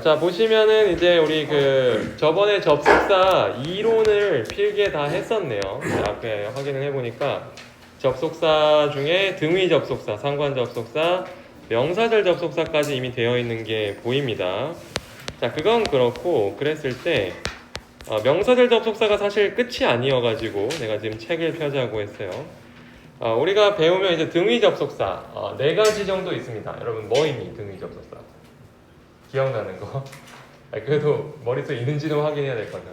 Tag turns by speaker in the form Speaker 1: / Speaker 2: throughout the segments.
Speaker 1: 자 보시면은 이제 우리 그 저번에 접속사 이론을 필기에 다 했었네요. 앞에 확인을 해보니까 접속사 중에 등위 접속사, 상관 접속사, 명사절 접속사까지 이미 되어 있는 게 보입니다. 자 그건 그렇고 그랬을 때 명사절 접속사가 사실 끝이 아니어가지고 내가 지금 책을 펴자고 했어요. 우리가 배우면 이제 등위 접속사 네 가지 정도 있습니다. 여러분 뭐 있니 등위 접속사? 기억나는 거? 그래도 머릿속에 있는지도 확인해야 될 거는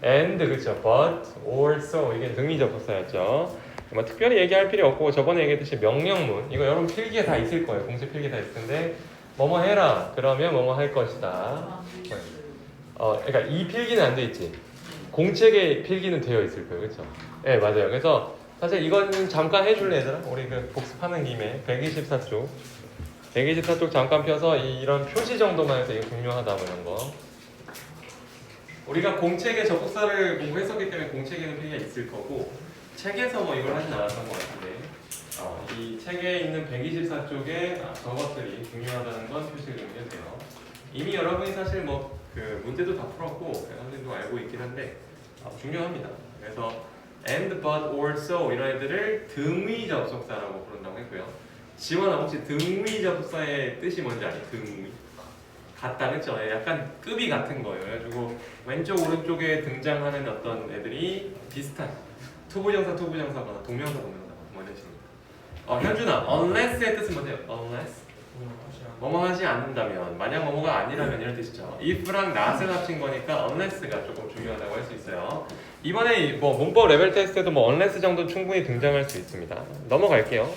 Speaker 1: and 그쵸 but, or, so 이게 등위 접속사였죠. 뭐 특별히 얘기할 필요 없고 저번에 얘기했듯이 명령문 이거 여러분 필기에 다 있을 거예요. 공식 필기에 다 있을 텐데 뭐뭐 해라 그러면 뭐뭐 할 것이다. 그러니까 이 필기는 안 돼 있지. 공책의 필기는 되어 있을 거예요. 그쵸? 네 맞아요. 그래서 사실 이건 잠깐 해줄래 얘들아? 우리 그 복습하는 김에 124쪽 124쪽 잠깐 펴서 이런 표시 정도만 해서 이거 중요하다 뭐 이런 거. 우리가 공책의 접속사를 공부했었기 때문에 공책에는 필기가 있을 거고 책에서 뭐 이걸 하진 않았던 것 같은데 이 책에 있는 124쪽에 저것들이 중요하다는 건 표시를 좀 해주세요. 이미 여러분이 사실 뭐 그 문제도 다 풀었고 선생님도 알고 있긴 한데 중요합니다. 그래서 and, but, or, so 이런 애들을 등위 접속사라고 부른다고 했고요. 지원아 혹시 등위 접속사의 뜻이 뭔지 아니? 등위 같다 그쵸? 약간 급이 같은 거예요. 그래가지고 왼쪽 오른쪽에 등장하는 어떤 애들이 비슷한 투부정사 투부정사거나 동명사 동명사 뭐 이런 식으로. 현준아 unless의 뜻은 뭐세요? unless 뭐뭐 하지 않는다면 만약 뭐뭐가 아니라면 이런 뜻이죠. if랑 not을 합친 거니까 unless가 조금 중요하다고 할 수 있어요. 이번에 뭐 문법 레벨 테스트에도 뭐 unless 정도 충분히 등장할 수 있습니다. 넘어갈게요.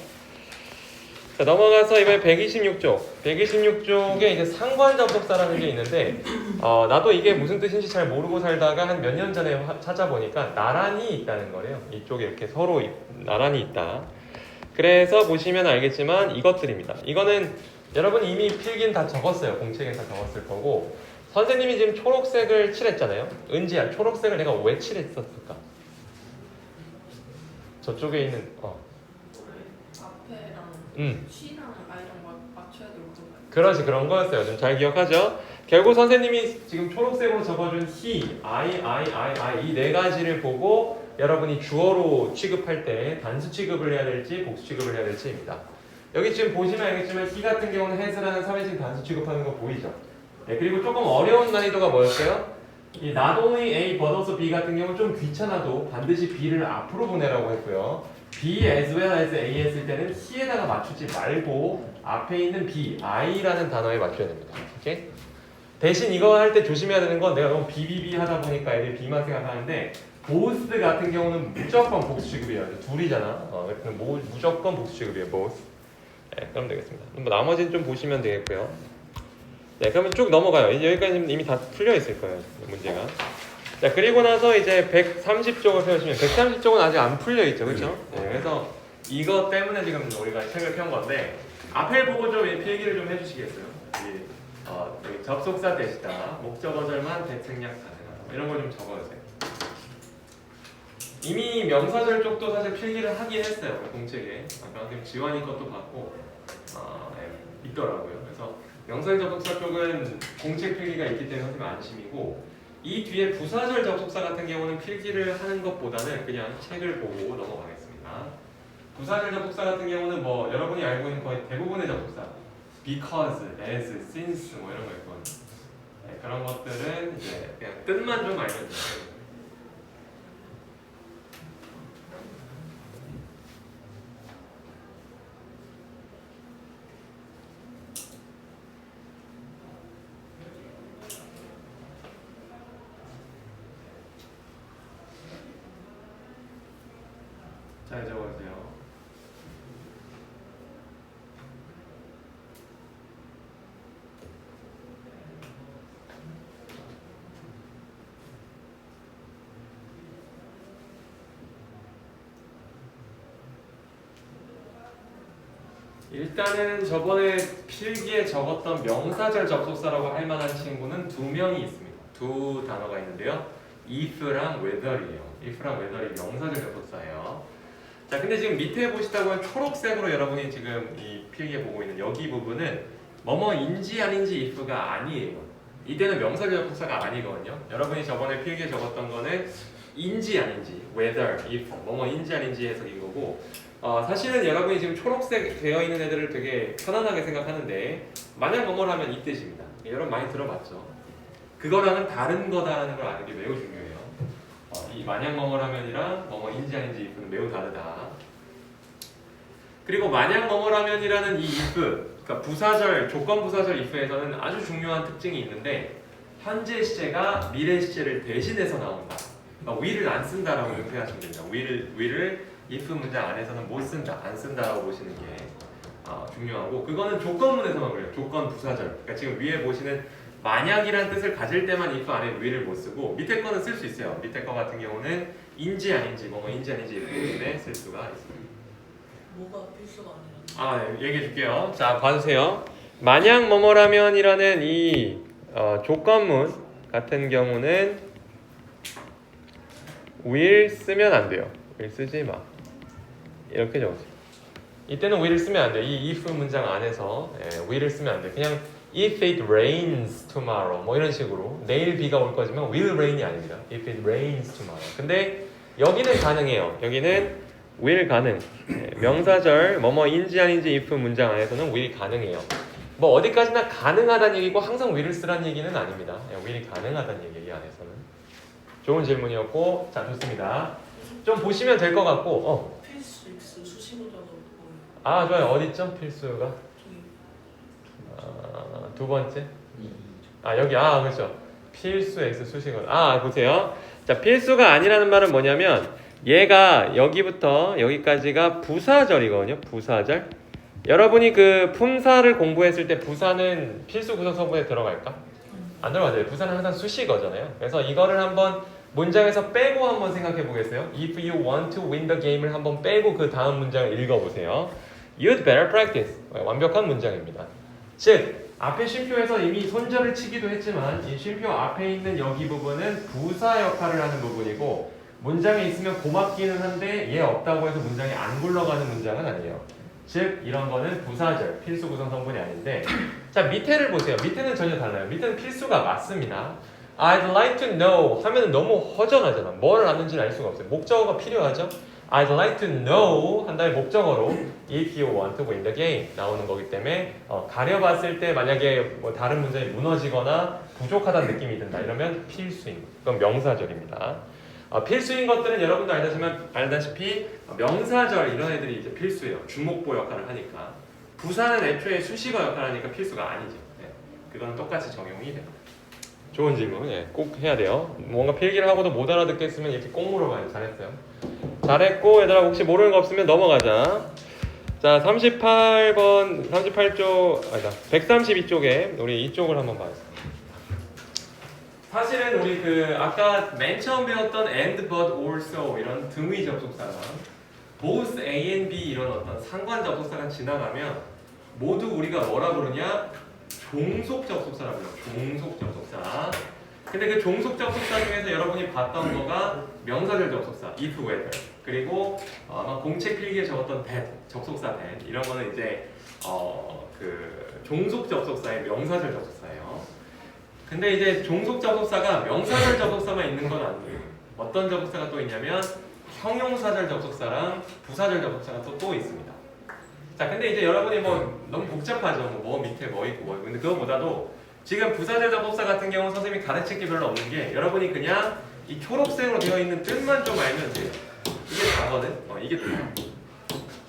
Speaker 1: 자, 넘어가서 이번에 126쪽 126쪽에 이제 상관 접속사라는 게 있는데 나도 이게 무슨 뜻인지 잘 모르고 살다가 한 몇 년 전에 찾아보니까 나란히 있다는 거래요. 이쪽에 이렇게 서로 나란히 있다. 그래서 보시면 알겠지만 이것들입니다. 이거는 여러분 이미 필기는 다 적었어요. 공책에 다 적었을 거고 선생님이 지금 초록색을 칠했잖아요. 은지야 초록색을 내가 왜 칠했었을까? 저쪽에 있는
Speaker 2: 앞에랑 C랑 I랑 맞춰야 되고
Speaker 1: 그렇지 그런 거였어요. 좀 잘 기억하죠? 결국 선생님이 지금 초록색으로 적어준 he, I 이 네 가지를 보고 여러분이 주어로 취급할 때 단수 취급을 해야 될지 복수 취급을 해야 될지입니다. 여기 지금 보시면 알겠지만 he 같은 경우는 has라는 3인칭 단수 취급하는 거 보이죠? 네, 그리고 조금 어려운 난이도가 뭐였어요? 이 not only A but also B 같은 경우는 좀 귀찮아도 반드시 B를 앞으로 보내라고 했고요. B as well as A 했을 때는 he에다가 맞추지 말고 앞에 있는 B, I라는 단어에 맞춰야 됩니다. 오케이? 대신 이거 할 때 조심해야 되는 건 내가 너무 BBB 하다 보니까 애들이 B만 생각하는데 both 같은 경우는 무조건 복수 취급이에요. 둘이잖아. 그래서 무조건 복수 취급이에요. both. 네, 그럼 되겠습니다. 뭐 나머지는 좀 보시면 되겠고요. 네, 그러면 쭉 넘어가요. 여기까지 이미 다 풀려 있을 거예요. 문제가. 자, 그리고 나서 이제 130쪽을 펴시면 130쪽은 아직 안 풀려 있죠, 그렇죠? 네, 그래서 이것 때문에 지금 우리가 책을 편 건데 앞에 보고 좀 필기를 좀 해주시겠어요? 여기 접속사 대시다, 목적어절만 대책약 가능하다 이런 걸 좀 적어주세요. 이미 명사절 쪽도 사실 필기를 하긴 했어요. 공책에. 지금 지원이 것도 봤고 네, 있더라고요. 그래서 명사절 접속사 쪽은 공책 필기가 있기 때문에 선생님 안심이고 이 뒤에 부사절 접속사 같은 경우는 필기를 하는 것보다는 그냥 책을 보고 넘어가겠습니다. 부사절 접속사 같은 경우는 뭐 여러분이 알고 있는 거의 대부분의 접속사 because, as, since 뭐 이런 거 있거든요. 네, 그런 것들은 이제 그냥 뜻만 좀 알면 돼요. 잘 적어주세요. 일단은 저번에 필기에 적었던 명사절 접속사라고 할 만한 친구는 두 명이 있습니다. 두 단어가 있는데요. if랑 whether이에요. if랑 whether이 명사절 접속사예요. 자, 근데 지금 밑에 보시다 보면 초록색으로 여러분이 지금 이 필기에 보고 있는 여기 부분은 뭐뭐인지 아닌지 if가 아니에요. 이때는 명사절 접속사가 아니거든요. 여러분이 저번에 필기에 적었던 거는 인지 아닌지, whether, if, 뭐뭐인지 아닌지 해석인 거고, 사실은 여러분이 지금 초록색 되어 있는 애들을 되게 편안하게 생각하는데 만약 뭐뭐라면 이 뜻입니다. 여러분 많이 들어봤죠? 그거랑은 다른 거다라는 걸 아는 게 매우 중요해요. 이 만약 뭐뭐라면이랑 뭐뭐인지 아닌지 if는 매우 다르다. 그리고 만약 뭐뭐라면이라는 이 if, 그러니까 부사절, 조건 부사절 if에서는 아주 중요한 특징이 있는데 현재 시제가 미래 시제를 대신해서 나온다. 그러니까 will을 안 쓴다라고 생각하시면 됩니다. will을 if 문장 안에서는 못 쓴다, 안 쓴다라고 보시는 게 중요하고, 그거는 조건문에서만 그래요. 조건 부사절. 그러니까 지금 위에 보시는 만약이란 뜻을 가질 때만 if 안에 will을 못 쓰고 밑에 거는 쓸 수 있어요. 밑에 거 같은 경우는 인지 아닌지, 뭐뭐인지 아닌지 if에 쓸 수가 있습니다.
Speaker 2: 뭐가 필수가 아니라.
Speaker 1: 네, 얘기해 줄게요. 자, 봐주세요. 만약 뭐뭐라면이라는 이 조건문 같은 경우는 will 쓰면 안 돼요. will 쓰지 마. 이렇게 적으세요. 이때는 will을 쓰면 안 돼요. 이 if 문장 안에서 will을 쓰면 안 돼요. 그냥 if it rains tomorrow 뭐 이런 식으로 내일 비가 올 거지만 will rain이 아닙니다. if it rains tomorrow. 근데 여기는 가능해요. 여기는 will 가능. 명사절 뭐뭐인지 아닌지 if 문장 안에서는 will 가능해요. 뭐 어디까지나 가능하다는 얘기고 항상 will을 쓰라는 얘기는 아닙니다. will이 가능하다는 얘기 안에서는. 좋은 질문이었고, 자 좋습니다. 좀 보시면 될 것 같고,
Speaker 2: 필수 X 수식어자가
Speaker 1: 좋아요. 어디 있죠? 필수가 두 번째. 여기 그렇죠. 필수 X 수식어. 보세요. 자, 필수가 아니라는 말은 뭐냐면 얘가 여기부터 여기까지가 부사절이거든요. 부사절. 여러분이 그 품사를 공부했을 때 부사는 필수 구성 성분에 들어갈까? 안 들어가죠. 부사는 항상 수식어잖아요. 그래서 이거를 한번 문장에서 빼고 한번 생각해 보겠어요. If you want to win the game을 한번 빼고 그 다음 문장을 읽어보세요. You'd better practice. 완벽한 문장입니다. 즉 앞에 쉼표에서 이미 손절을 치기도 했지만 이 쉼표 앞에 있는 여기 부분은 부사 역할을 하는 부분이고 문장에 있으면 고맙기는 한데 얘 없다고 해서 문장이 안 굴러가는 문장은 아니에요. 즉 이런 거는 부사절, 필수 구성 성분이 아닌데, 자 밑에를 보세요. 밑에는 전혀 달라요. 밑에는 필수가 맞습니다. I'd like to know 하면 너무 허전하잖아. 뭘 아는지를 알 수가 없어요. 목적어가 필요하죠. I'd like to know 한 다음에 목적어로 if you want to win the game 나오는 거기 때문에 가려봤을 때 만약에 뭐 다른 문장이 무너지거나 부족하다는 느낌이 든다 이러면 필수인, 그건 명사절입니다. 필수인 것들은 여러분도 알다시피 명사절 이런 애들이 이제 필수예요. 주목보 역할을 하니까. 부사는 애초에 수식어 역할을 하니까 필수가 아니죠. 그건 똑같이 적용이 됩니다. 좋은 질문. 꼭 해야 돼요. 뭔가 필기를 하고도 못 알아듣겠으면 이렇게 꼭 물어봐요. 잘했어요. 잘했고 얘들아 혹시 모르는 거 없으면 넘어가자. 자 38번 38쪽 아니다 132쪽에 우리 이쪽을 한번 봐야겠습니다. 사실은 우리 아까 맨 처음 배웠던 and, but, also 이런 등의 접속사랑 both A and B 이런 어떤 상관 접속사가 지나가면 모두 우리가 뭐라 부르냐? 종속 접속사라고 해요. 종속 접속사. 근데 그 종속 접속사 중에서 여러분이 봤던 거가 명사절 접속사 if, whether 그리고 아마 공책 필기에 적었던 that, 접속사 that 이런 거는 이제 종속 접속사의 명사절 접속사예요. 근데 이제 종속 접속사가 명사절 접속사만 있는 건 아니에요. 어떤 접속사가 또 있냐면 형용사절 접속사랑 부사절 접속사가 또 있습니다. 자, 근데 이제 여러분이 뭐 너무 복잡하죠. 뭐 밑에 뭐 있고 뭐 있고. 근데 그거보다도 지금 부사절 접속사 같은 경우 선생님이 가르칠 게 별로 없는 게 여러분이 그냥 이 초록색으로 되어 있는 뜻만 좀 알면 돼요. 이게 다거든. 이게 다야.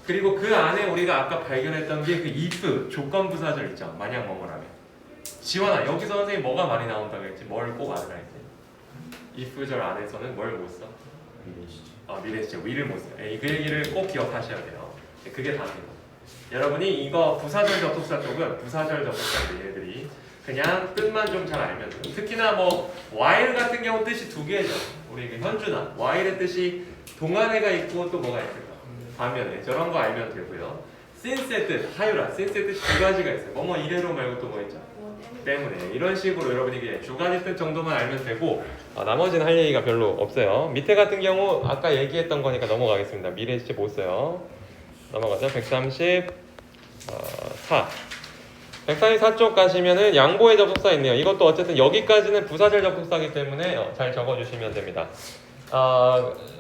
Speaker 1: 그리고 그 안에 우리가 아까 발견했던 게 그 if 조건 부사절 있죠. 만약 뭐뭐라면. 지원아 여기서 선생님 뭐가 많이 나온다고 했지? 뭘 꼭 알아야 했지? if절 안에서는 뭘 못 써? 미래 시제 will을 못 써요. 그 얘기를 꼭 기억하셔야 돼요. 그게 답입니다. 여러분이 이거 부사절 접속사 쪽은 부사절 접속사인데 얘들이 그냥 뜻만 좀 잘 알면 돼요. 특히나 뭐 while 같은 경우 뜻이 두 개죠. 우리 현준아 while의 뜻이 동안에가 있고 또 뭐가 있을까? 반면에 저런 거 알면 되고요. since의 뜻 하유라 since의 뜻이 두 가지가 있어요. 뭐뭐 이래로 말고 또 뭐 있죠? 때문에 이런 식으로 여러분이 그냥 두 가지 뜻 정도만 알면 되고 나머지는 할 얘기가 별로 없어요. 밑에 같은 경우 아까 얘기했던 거니까 넘어가겠습니다. 미래 시제 못 써요. 넘어가죠. 134. 144쪽 가시면은 양보의 접속사 있네요. 이것도 어쨌든 여기까지는 부사절 접속사이기 때문에 잘 적어주시면 됩니다.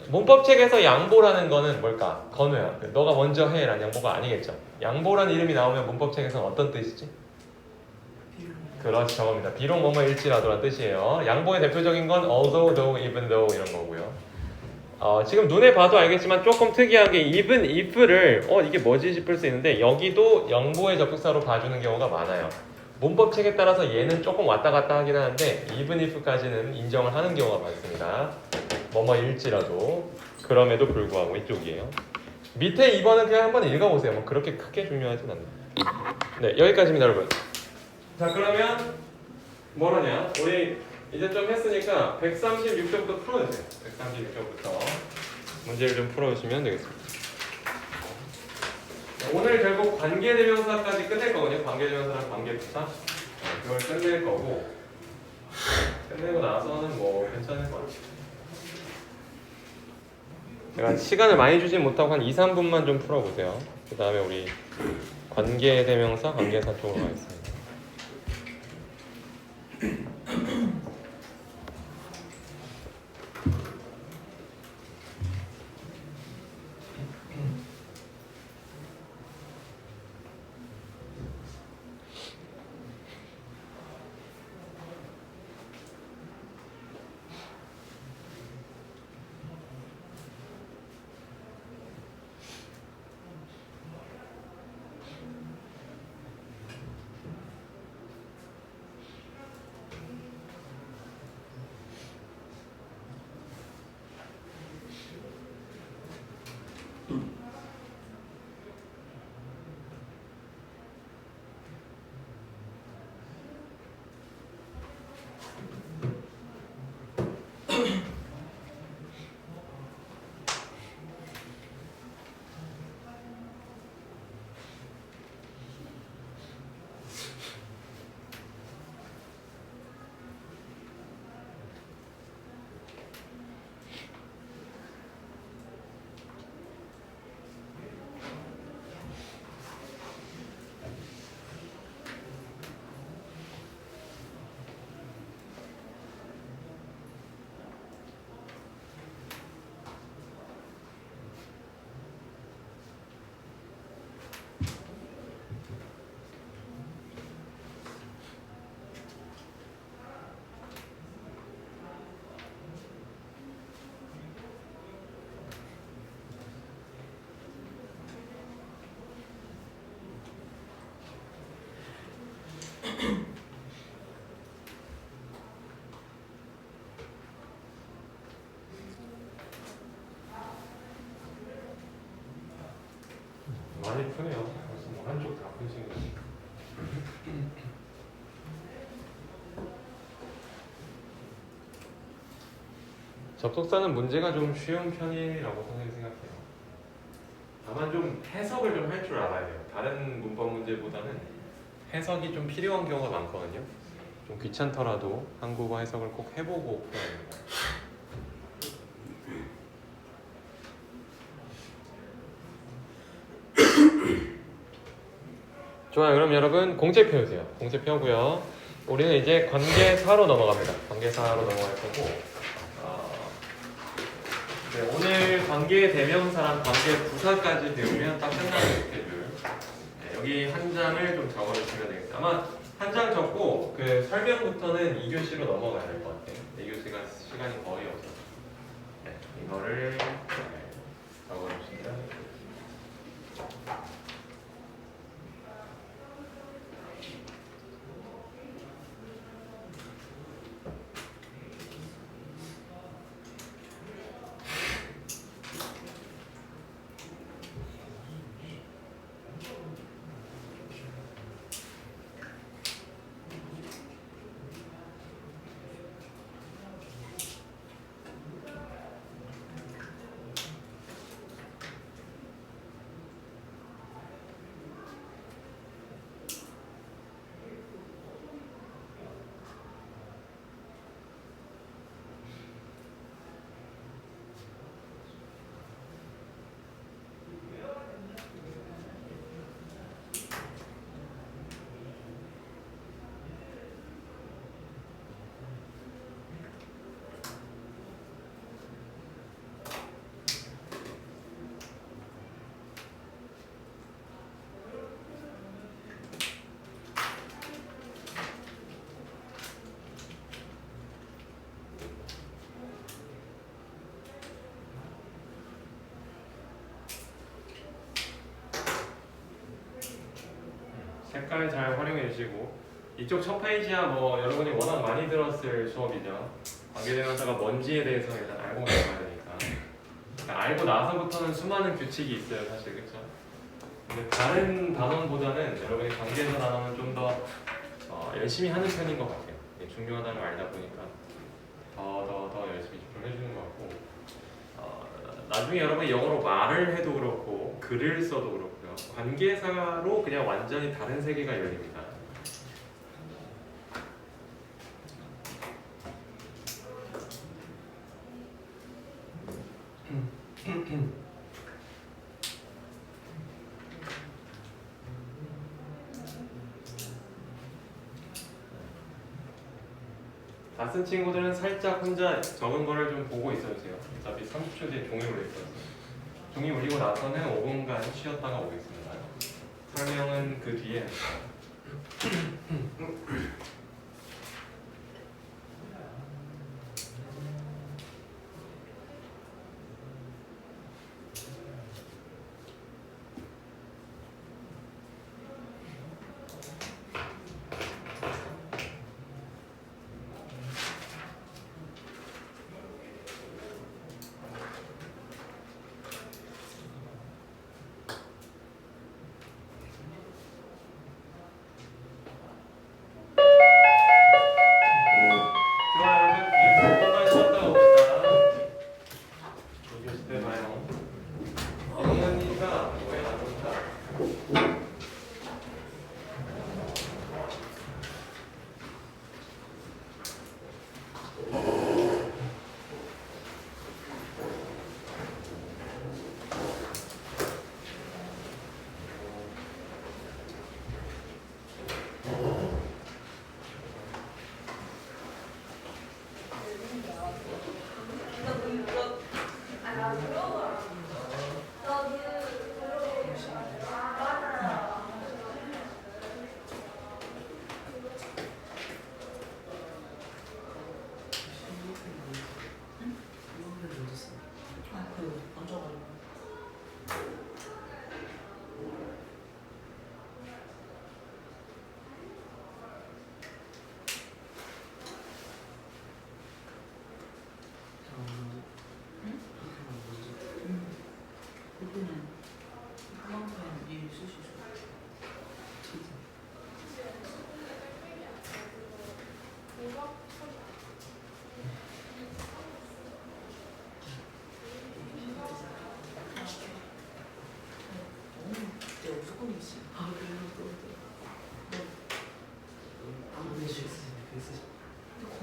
Speaker 1: 문법책에서 양보라는 거는 뭘까? 건우야. 너가 먼저 해라는 양보가 아니겠죠. 양보라는 이름이 나오면 문법책에서는 어떤 뜻이지? 그렇지, 저겁니다. 비록 뭐뭐일지라도란 뜻이에요. 양보의 대표적인 건 although, though, even though 이런 거고요. 지금 눈에 봐도 알겠지만 조금 특이하게 even, if를 이게 뭐지 싶을 수 있는데 여기도 양보의 접속사로 봐주는 경우가 많아요. 문법책에 따라서 얘는 조금 왔다 갔다 하긴 하는데 even if까지는 인정을 하는 경우가 많습니다. 뭐뭐일지라도 그럼에도 불구하고 이쪽이에요. 밑에 2번은 그냥 한번 읽어보세요. 뭐 그렇게 크게 중요하진 않아요. 네, 여기까지입니다, 여러분. 자, 그러면 뭐라냐? 우리 이제 좀 했으니까 136쪽부터 풀어주세요. 136쪽부터 문제를 좀 풀어주시면 되겠습니다. 오늘 결국 관계대명사까지 끝낼 거거든요. 관계대명사랑 관계부사. 그걸 끝낼 거고 끝내고 나서는 뭐 괜찮을 것 같아요. 제가 시간을 많이 주진 못하고 한 2, 3분만 좀 풀어보세요. 그 다음에 우리 관계대명사, 관계사 쪽으로 가겠습니다. 많이 푸네요. 벌써 뭐 한쪽 다 푸신 거. 접속사는 문제가 좀 쉬운 편이라고 선생님이 생각해요. 다만 좀 해석을 좀 할 줄 알아야 돼요. 다른 문법 문제보다는 해석이 좀 필요한 경우가 많거든요. 좀 귀찮더라도 한국어 해석을 꼭 해보고 풀어야 됩니다. 좋아요. 그럼 여러분 공채 펴주세요. 공채 펴고요. 우리는 이제 관계사로 넘어갑니다. 관계사로 넘어갈 거고 네, 오늘 관계대명사랑 관계부사까지 배우면 딱 끝나는 스케줄. 네, 여기 한 장을 좀 적어주시면 되겠어요. 아마 한 장 적고 그 설명부터는 2교시로 넘어가야 될 것 같아요. 2교시가 시간이 거의 없어서 네, 이거를 적어주시면 색깔 잘 활용해 주시고 이쪽 첫 페이지야 뭐 여러분이 워낙 많이 들었을 수업이죠. 관계대명사가 뭔지에 대해서 일단 알고 나가야 되니까. 그러니까 알고 나서부터는 수많은 규칙이 있어요, 사실 그렇죠? 근데 다른 단원보다는 여러분이 관계에서 단원은 좀 더 열심히 하는 편인 것 같아요. 이게 중요하다는 걸 알다 보니까 더 열심히 집중을 해주는 것 같고 나중에 여러분이 영어로 말을 해도 그렇고 글을 써도 그렇고요. 관계사로 그냥 완전히 다른 세계가 열립니다. 다 쓴 친구들은 살짝 혼자 적은 거를 좀 보고 있어주세요. 어차피 30초 뒤에 종이 울릴 거예요. 종이 울리고 나서는 5분간 쉬었다가 오겠습니다. 설명은 그 뒤에.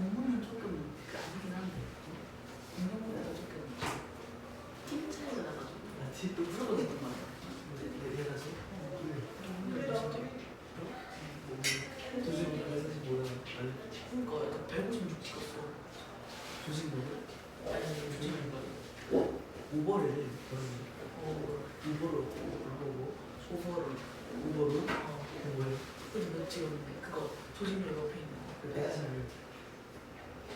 Speaker 2: 공부는 조금 아니긴 한데 공부보다 조금 팀 차이가 나가지고 또 물어보는 것만 그러니까 약간 156 찍었어. 아니 조직인 거
Speaker 3: 오버를
Speaker 2: 근데 몇 찍었는데 그거 조직력 옆에 있는 거
Speaker 3: 대신을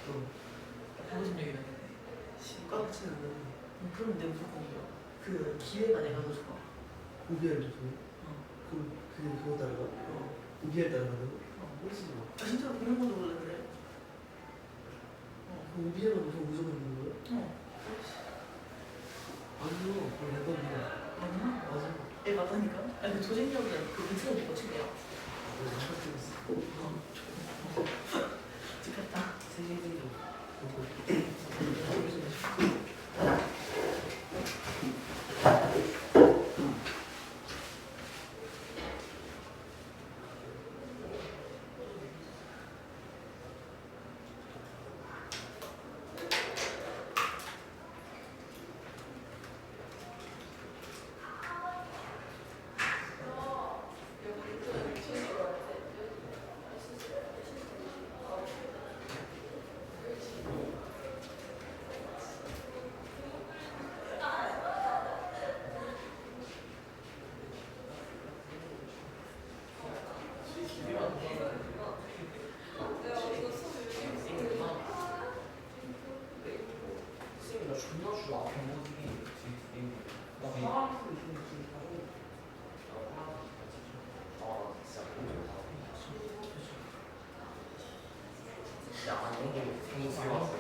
Speaker 3: 좀
Speaker 2: 조직력이면
Speaker 3: 깜찍 않는
Speaker 2: 그럼 내 무조건 이겨. 그 기회가 내가 더 좋아.
Speaker 3: 우비를 좀 그거 따라가 우비를 따라가는 훨씬 좋아.
Speaker 2: 아 진짜 그런 것도 원래 그래.
Speaker 3: 그 우비에만 무조건 있는 거야? 아니요, 그걸 해봤는데
Speaker 2: 아니야?
Speaker 3: 맞아.
Speaker 2: 얘 맞다니까? 아니 그 조직력은 그 밑으로 못 거친대요. 찍혔다.
Speaker 3: 세계적으로
Speaker 4: 야, 너무 좋았어.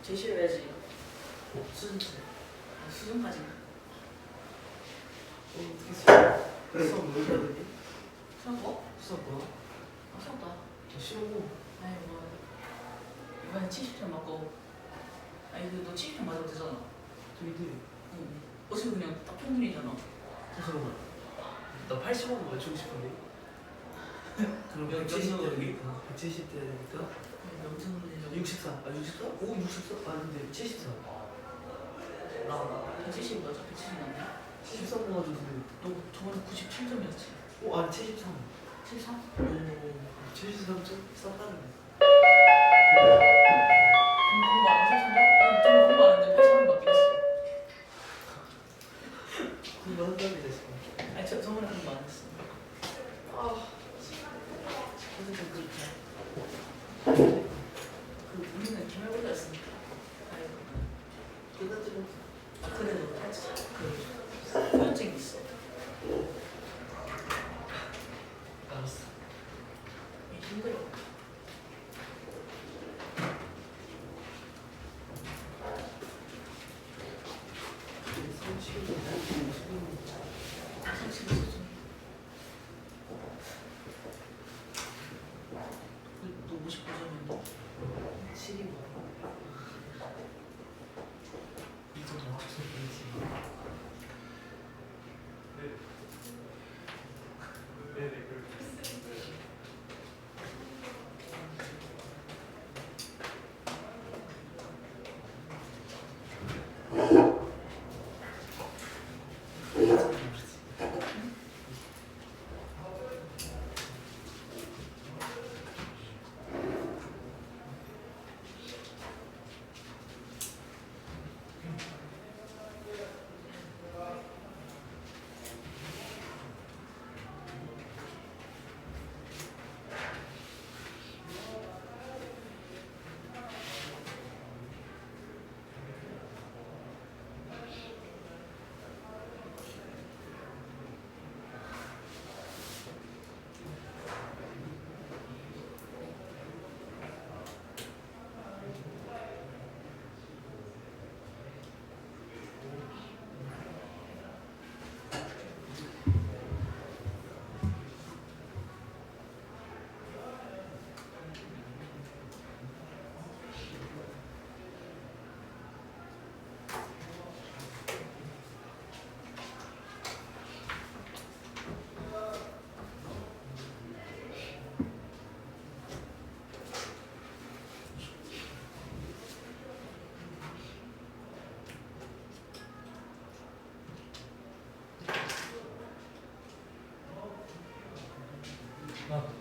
Speaker 2: 제시를 해야지.
Speaker 3: 수준치.
Speaker 2: 수준까지.
Speaker 3: 어떻게 수업 뭘 해야 되니?
Speaker 2: 수학 뭐?
Speaker 3: 수업 뭐야?
Speaker 2: 아, 수학다.
Speaker 3: 쉬우고.
Speaker 2: 아이 뭐 이번에 70점 맞고. 아니 너 70점 맞아도 되잖아.
Speaker 3: 저희들
Speaker 2: 응. 어차피 그냥 딱 평균이잖아.
Speaker 3: 잠깐만. 나 80원 맞추고 싶은데. 그럼
Speaker 2: 야,
Speaker 3: 170
Speaker 2: 명성으로
Speaker 3: 되니까 170 돼야 되니까
Speaker 2: 명성을 내려고.
Speaker 3: 64. 아 64? 오 64? 아 근데 74.
Speaker 2: 나 170 맞아? 170 맞네.
Speaker 3: 73 모아주세요.
Speaker 2: 너 저번에 97점이었지?
Speaker 3: 오, 아 73.
Speaker 2: 73?
Speaker 3: 오, 73점? 쌌다는
Speaker 2: 공부 안 해서 산다? 난 정말 공부 안 했는데 80점 맞긴 했어.
Speaker 3: 공부 한다는 됐어.
Speaker 2: 아니 저번에 공부 안 했어. 어쨌든 그렇게. 그 우리는 기말고사였으니까. 아이고.
Speaker 3: 끝났지만
Speaker 2: 아 그래도 살짝 그 후유증이 있어.
Speaker 3: 알았어.
Speaker 2: 이게 힘들어. 상식 수준. 또 59점인데.
Speaker 3: 7이 뭐야? 2점 맞춰서 보이지.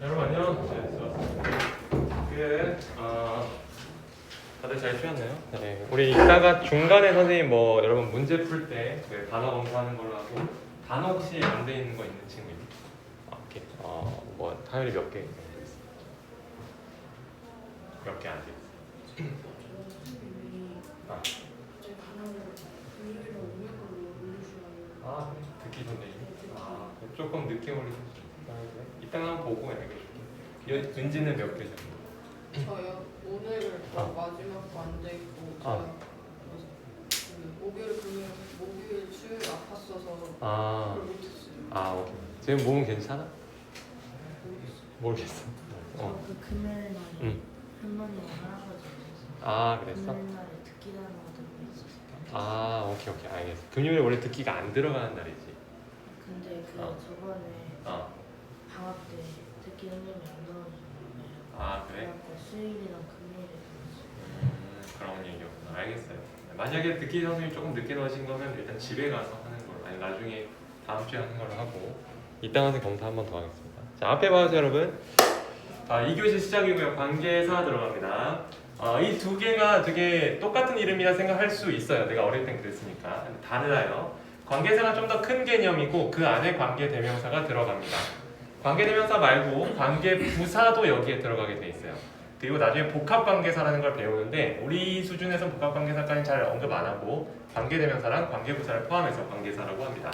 Speaker 1: 여러분 안녕. 네, 수고하셨습니다. 다들 잘 쉬었나요? 네. 우리 이따가 중간에 선생님 뭐 여러분 문제 풀 때 단어 검사하는 걸로 하고 단어 혹시 안 돼 있는 거 있는 친구 있나요? 오케이. 뭐 타율이 몇 개? 몇 개 안 돼 있어? 아. 아, 듣기 선생님. 아, 조금 늦게 올리셨어요. 이따가 한번 보고 얘기해줄게. 은지는 몇 개 정도?
Speaker 5: 저요? 오늘 마지막 거 안 돼 있고 제가 그 목요일, 금요일, 목요일, 수요일 아팠어서
Speaker 1: 아,
Speaker 5: 그걸 못했어요.
Speaker 1: 아, 오케이. 지금 몸은 괜찮아? 모르겠어.
Speaker 6: 그 금요일 날에
Speaker 1: 응.
Speaker 6: 할머니가 할아버지 오셨어요.
Speaker 1: 아, 그랬어?
Speaker 6: 금요일 날에 듣기 단어가 들고 있었어요.
Speaker 1: 아, 오케이, 오케이, 알겠어. 금요일에 원래 듣기가 안 들어가는 날이지.
Speaker 6: 근데 그 저번에 방학 때 듣기 선생님이 안 들어주는 거예요.
Speaker 1: 아, 그래?
Speaker 6: 그래갖고 수요일이랑 금요일에 들었어요.
Speaker 1: 만약에 듣기 선생님이 조금 늦게 넣으신 거면 일단 집에 가서 하는 걸로, 아니 나중에 다음 주에 하는 걸로 하고 이따 가서 검사 한 번 더 하겠습니다. 자, 앞에 봐주세요 여러분. 2교시 시작이고요. 관계사 들어갑니다. 이 두 개가 되게 똑같은 이름이라 생각할 수 있어요. 내가 어릴 땐 그랬으니까. 달라요. 관계사가 좀 더 큰 개념이고 그 안에 관계대명사가 들어갑니다. 관계대명사 말고 관계부사도 여기에 들어가게 돼 있어요. 그리고 나중에 복합관계사라는 걸 배우는데 우리 수준에서 복합관계사까지는 잘 언급 안 하고 관계대명사랑 관계부사를 포함해서 관계사라고 합니다.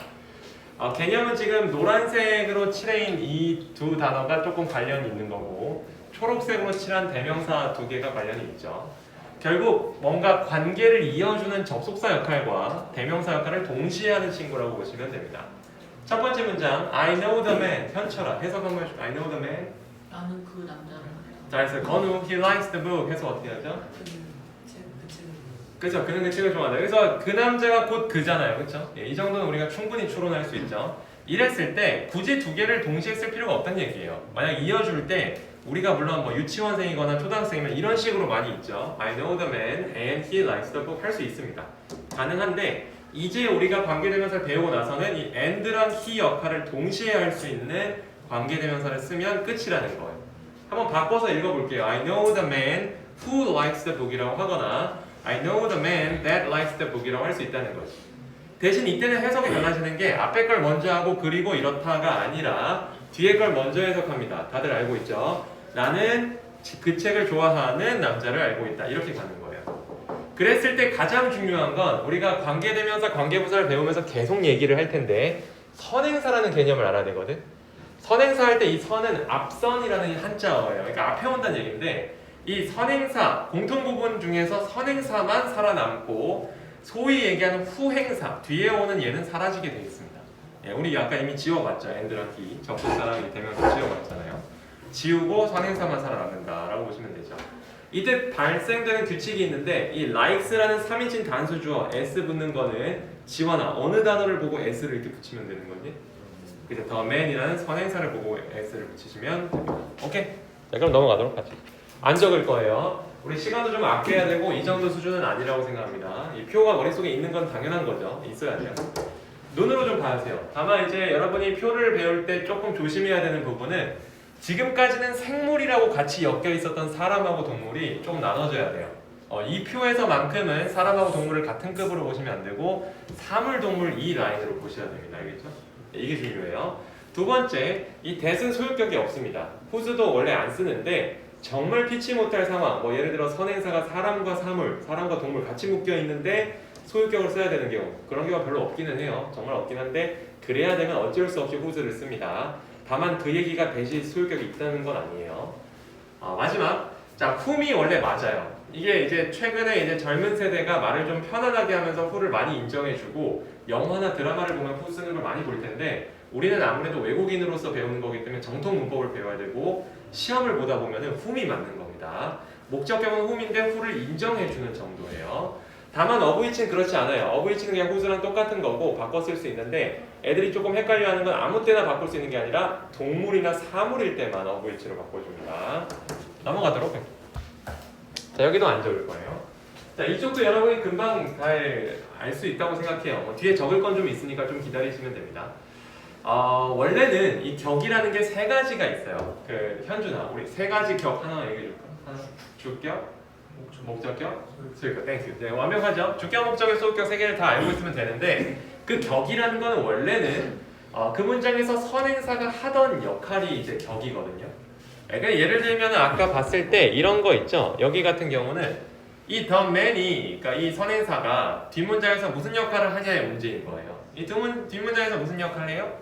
Speaker 1: 개념은 지금 노란색으로 칠해인 이 두 단어가 조금 관련이 있는 거고 초록색으로 칠한 대명사 두 개가 관련이 있죠. 결국 뭔가 관계를 이어주는 접속사 역할과 대명사 역할을 동시에 하는 친구라고 보시면 됩니다. 첫 번째 문장 I know the man. 현철아 해석 한번 해줄까? I know the man.
Speaker 2: 나는 그 남자를
Speaker 1: 자, 그래서 건우 he likes the book 해서 어떻게 하죠?
Speaker 3: 그 책을
Speaker 1: 그렇죠. 그는 그 책을 좋아한다. 그래서 그 남자가 곧 그잖아요. 그렇죠? 이 정도는 우리가 충분히 추론할 수 있죠. 이랬을 때 굳이 두 개를 동시에 쓸 필요가 없다는 얘기예요. 만약 이어줄 때 우리가 물론 뭐 유치원생이거나 초등학생이면 이런 식으로 많이 있죠. I know the man and he likes the book 할 수 있습니다. 가능한데 이제 우리가 관계대명사를 배우고 나서는 이 and랑 he 역할을 동시에 할 수 있는 관계대명사를 쓰면 끝이라는 거예요. 한번 바꿔서 읽어볼게요. I know the man who likes the book이라고 하거나 I know the man that likes the book이라고 할 수 있다는 거지. 대신 이때는 해석이 달라지는 게 앞에 걸 먼저 하고 그리고 이렇다가 아니라 뒤에 걸 먼저 해석합니다. 다들 알고 있죠? 나는 그 책을 좋아하는 남자를 알고 있다. 이렇게 가는 거예요. 그랬을 때 가장 중요한 건 우리가 관계대명사, 관계부사를 배우면서 계속 얘기를 할 텐데 선행사라는 개념을 알아야 되거든. 선행사 할 때 이 선은 앞선이라는 한자어예요. 그러니까 앞에 온다는 얘기인데 이 선행사, 공통부분 중에서 선행사만 살아남고 소위 얘기하는 후행사, 뒤에 오는 얘는 사라지게 되어 있습니다. 예, 우리 아까 이미 지워봤죠. and랑 he, 접속사랑 대명사 지워봤잖아요. 지우고 선행사만 살아남는다라고 보시면 되죠. 이때 발생되는 규칙이 있는데 이 likes라는 3인칭 단수주어 s 붙는 거는 지원아 어느 단어를 보고 s를 이렇게 붙이면 되는 거니? 그죠? the man이라는 선행사를 보고 s를 붙이시면 됩니다. 오케이? 자, 그럼 넘어가도록 하죠. 안 적을 거예요. 우리 시간도 좀 아껴야 되고 이 정도 수준은 아니라고 생각합니다. 이 표가 머릿속에 있는 건 당연한 거죠. 있어야 돼요. 눈으로 좀 봐주세요. 다만 이제 여러분이 표를 배울 때 조금 조심해야 되는 부분은 지금까지는 생물이라고 같이 엮여 있었던 사람하고 동물이 좀 나눠져야 돼요. 이 표에서만큼은 사람하고 동물을 같은 급으로 보시면 안 되고 사물, 동물 이 라인으로 보셔야 됩니다. 알겠죠? 이게 중요해요. 두 번째, 이 that은 소유격이 없습니다. whose도 원래 안 쓰는데 정말 피치 못할 상황, 뭐 예를 들어 선행사가 사람과 사물, 사람과 동물 같이 묶여 있는데 소유격을 써야 되는 경우 그런 경우가 별로 없기는 해요. 정말 없긴 한데 그래야 되면 어쩔 수 없이 whose를 씁니다. 다만 그 얘기가 대신 소유격이 있다는 건 아니에요. 마지막, 자 whom이 원래 맞아요. 이게 이제 최근에 이제 젊은 세대가 말을 좀 편안하게 하면서 who를 많이 인정해주고 영화나 드라마를 보면 who 쓰는 걸 많이 볼 텐데 우리는 아무래도 외국인으로서 배우는 거기 때문에 정통 문법을 배워야 되고 시험을 보다 보면은 whom이 맞는 겁니다. 목적격은 whom인데 who를 인정해주는 정도예요. 다만 어브이치는 그렇지 않아요. 어브이치는 그냥 whose랑 똑같은 거고 바꿔 쓸 수 있는데 애들이 조금 헷갈려하는 건 아무 때나 바꿀 수 있는 게 아니라 동물이나 사물일 때만 어브이치로 바꿔줍니다. 넘어가도록 할게요. 자, 여기도 안 적을 거예요. 자, 이쪽도 여러분이 금방 잘 알 수 있다고 생각해요. 뒤에 적을 건 좀 있으니까 좀 기다리시면 됩니다. 원래는 이 격이라는 게 세 가지가 있어요. 그 현준아, 우리 세 가지 격 하나 얘기해 줄까? 하나, 주격, 목적격, 소유격. 땡큐. 네, 완벽하죠? 주격, 목적격, 소유격 세 개를 다 알고 있으면 되는데 그 격이라는 거는 원래는 그 문장에서 선행사가 하던 역할이 이제 격이거든요. 그러니까 예를 들면 아까 봤을 때 이런 거 있죠. 여기 같은 경우는 이 the man이, 그러니까 이 선행사가 뒷문장에서 무슨 역할을 하냐의 문제인 거예요. 이 뒷문장에서 무슨 역할을 해요?